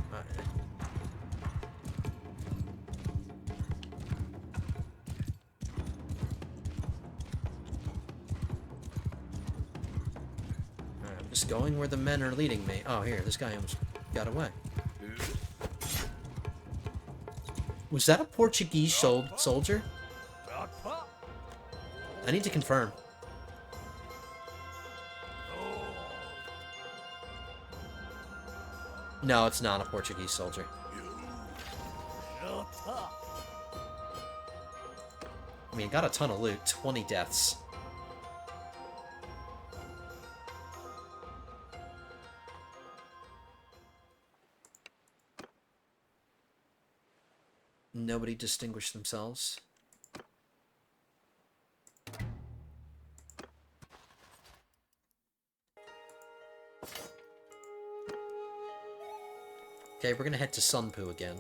I'm just going where the men are leading me. Oh, here, this guy almost got away. Was that a Portuguese soldier? I need to confirm. No, it's not a Portuguese soldier. I mean, got a ton of loot. 20 deaths. Nobody distinguished themselves. Okay, we're gonna head to Sunpu again.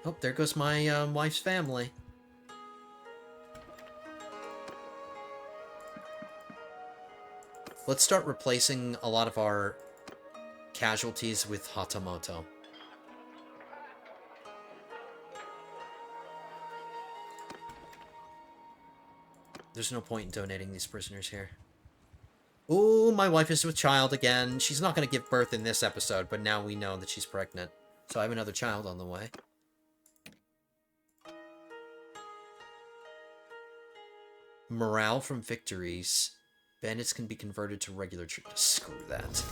Oh, there goes my wife's family. Let's start replacing a lot of our casualties with Hatamoto. There's no point in donating these prisoners here. Ooh, my wife is with child again. She's not going to give birth in this episode, but now we know that she's pregnant. So I have another child on the way. Morale from victories. Bandits can be converted to regular troops. Screw that.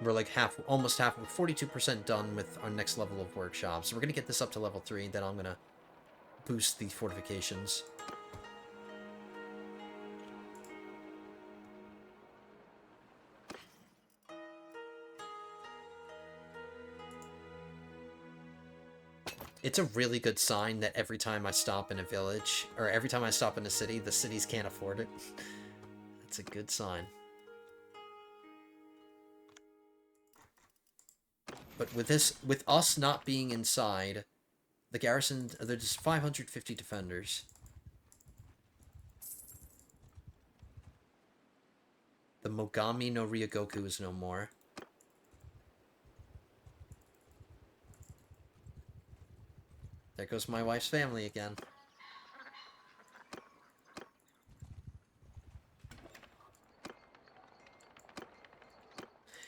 We're like almost half, 42% done with our next level of workshops. So we're gonna get this up to level 3, then I'm gonna boost the fortifications. It's a really good sign that every time I stop in a village, or every time I stop in a city, the cities can't afford it. It's a good sign. But with us not being inside, the garrison, there's 550 defenders. The Mogami no Ryogoku is no more. There goes my wife's family again.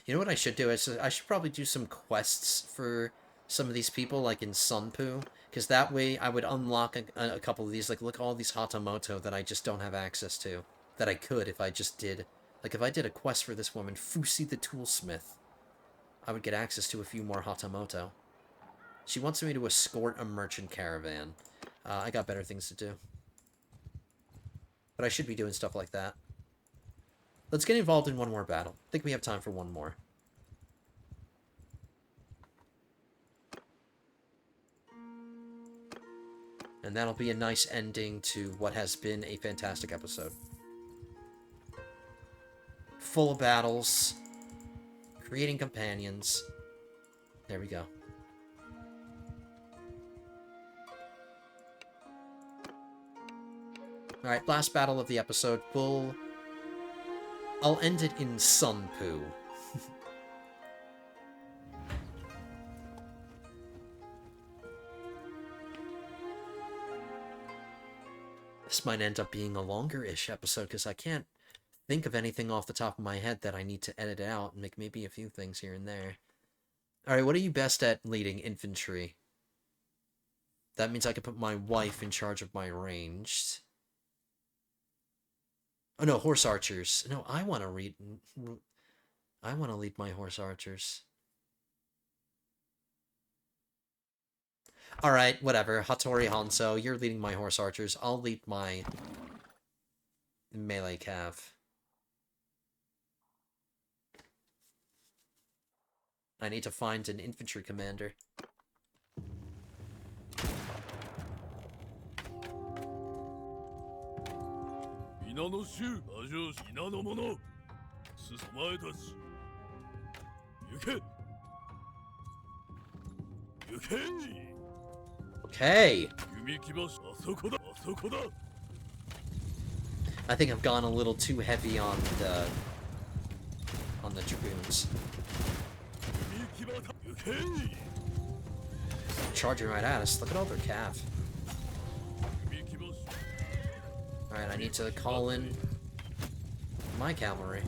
You know what I should do? I should probably do some quests for some of these people, like in Sunpu. Because that way I would unlock a couple of these. Like, look at all these Hatamoto that I just don't have access to. That I could if I just did. Like, if I did a quest for this woman, Fusi the Toolsmith, I would get access to a few more Hatamoto. She wants me to escort a merchant caravan. I got better things to do. But I should be doing stuff like that. Let's get involved in one more battle. I think we have time for one more. And that'll be a nice ending to what has been a fantastic episode. Full of battles. Creating companions. There we go. Alright, last battle of the episode. I'll end it in Sunpu. This might end up being a longer-ish episode, because I can't think of anything off the top of my head that I need to edit out and make maybe a few things here and there. Alright, what are you best at leading? Infantry. That means I can put my wife in charge of my ranged. Oh no, horse archers. No, I want to read... I want to lead my horse archers. Alright, whatever. Hattori Hanzo, you're leading my horse archers. I'll lead my melee cav. I need to find an infantry commander. Okay. I think I've gone a little too heavy on the dragoons. Charging right at us. Look at all their cav. Alright, I need to call in my cavalry.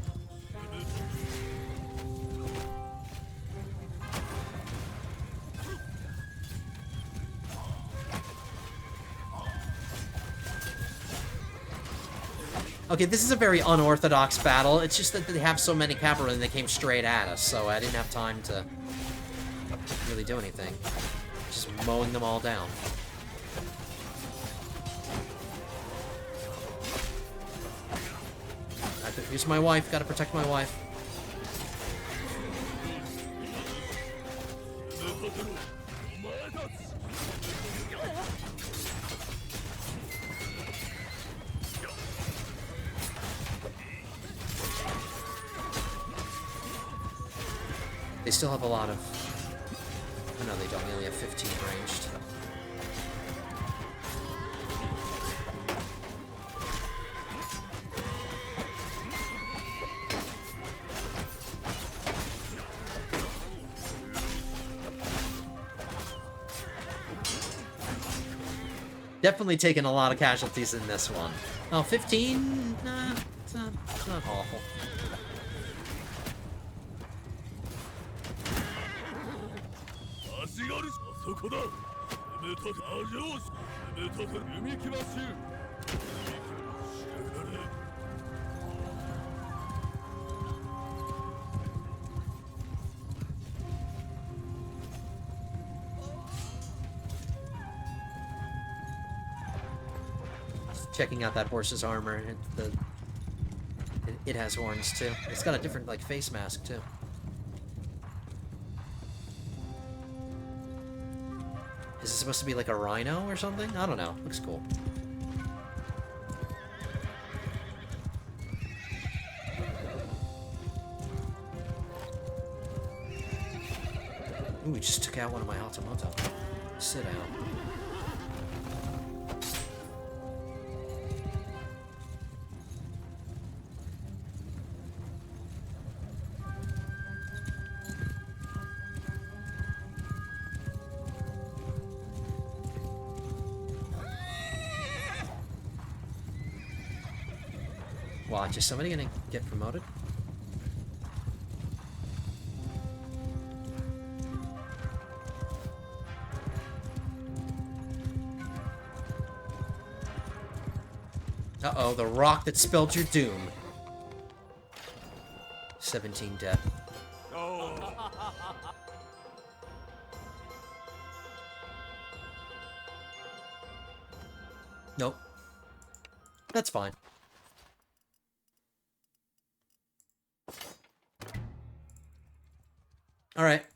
Okay, this is a very unorthodox battle. It's just that they have so many cavalry and they came straight at us, so I didn't have time to really do anything. Just mowing them all down. Here's my wife. Gotta protect my wife. They still have a lot of... Oh, no, they don't. They only have 15 ranged. Definitely taking a lot of casualties in this one. Oh, 15? Nah, it's not awful. Checking out that horse's armor. It has horns too. It's got a different like face mask too. Is it supposed to be like a rhino or something? I don't know. Looks cool. Ooh, we just took out one of my Hatamoto. Sit down. Watch, is somebody gonna get promoted? Uh-oh, the rock that spelled your doom. 17 dead. Oh. Nope. That's fine. Alright.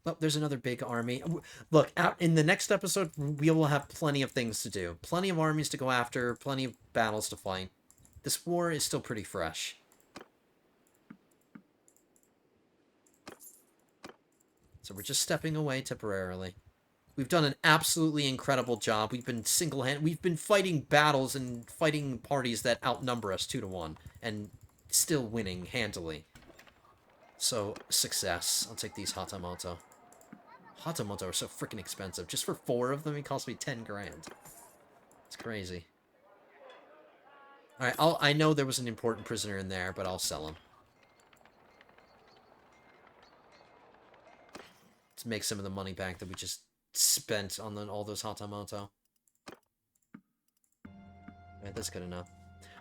Oh, there's another big army. Look, out in the next episode, we will have plenty of things to do. Plenty of armies to go after, plenty of battles to fight. This war is still pretty fresh. So we're just stepping away temporarily. We've done an absolutely incredible job. We've been we've been fighting battles and fighting parties that outnumber us 2-1, and still winning handily. So, success. I'll take these Hatamoto. Hatamoto are so freaking expensive. Just for 4 of them, it cost me 10 grand. It's crazy. Alright, I know there was an important prisoner in there, but I'll sell him. To make some of the money back that we just spent on all those Hatamoto. Alright, that's good enough.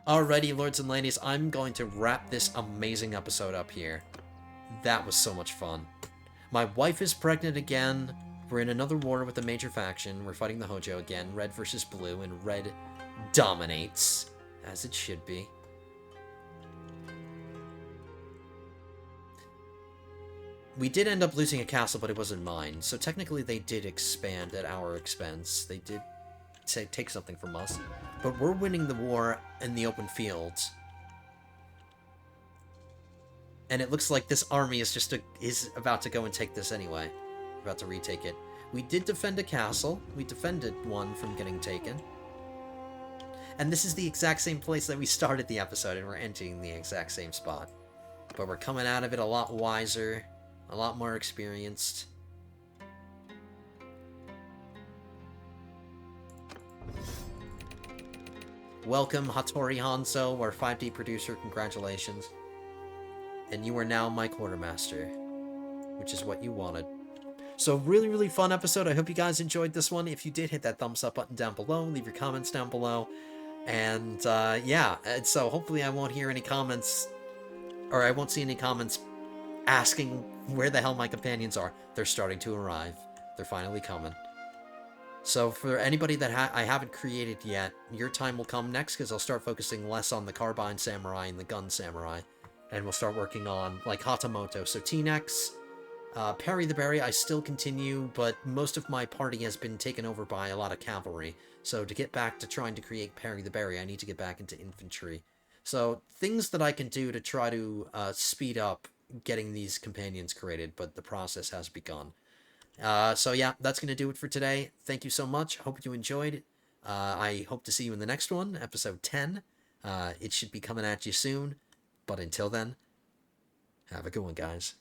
Alrighty, lords and ladies, I'm going to wrap this amazing episode up here. That was so much fun. My wife is pregnant again. We're in another war with a major faction. We're fighting the Hojo again. Red versus blue, and red dominates. As it should be. We did end up losing a castle, but it wasn't mine. So technically they did expand at our expense. They did take something from us. But we're winning the war in the open fields. And it looks like this army is about to go and take this anyway. About to retake it. We did defend a castle. We defended one from getting taken. And this is the exact same place that we started the episode, and we're entering the exact same spot. But we're coming out of it a lot wiser, a lot more experienced. Welcome, Hattori Hanzo, our 5D producer, congratulations. And you are now my quartermaster, which is what you wanted. So really, really fun episode. I hope you guys enjoyed this one. If you did, hit that thumbs up button down below. Leave your comments down below. And yeah, and so hopefully I won't hear any comments, or I won't see any comments asking where the hell my companions are. They're starting to arrive. They're finally coming. So for anybody that I haven't created yet, your time will come next, because I'll start focusing less on the Carbine Samurai and the Gun Samurai. And we'll start working on, like, Hatamoto. So T-Nex, Parry the Berry, I still continue, but most of my party has been taken over by a lot of cavalry. So to get back to trying to create Parry the Berry, I need to get back into infantry. So things that I can do to try to speed up getting these companions created, but the process has begun. So yeah, that's going to do it for today. Thank you so much. Hope you enjoyed. I hope to see you in the next one, episode 10. It should be coming at you soon. But until then, have a good one, guys.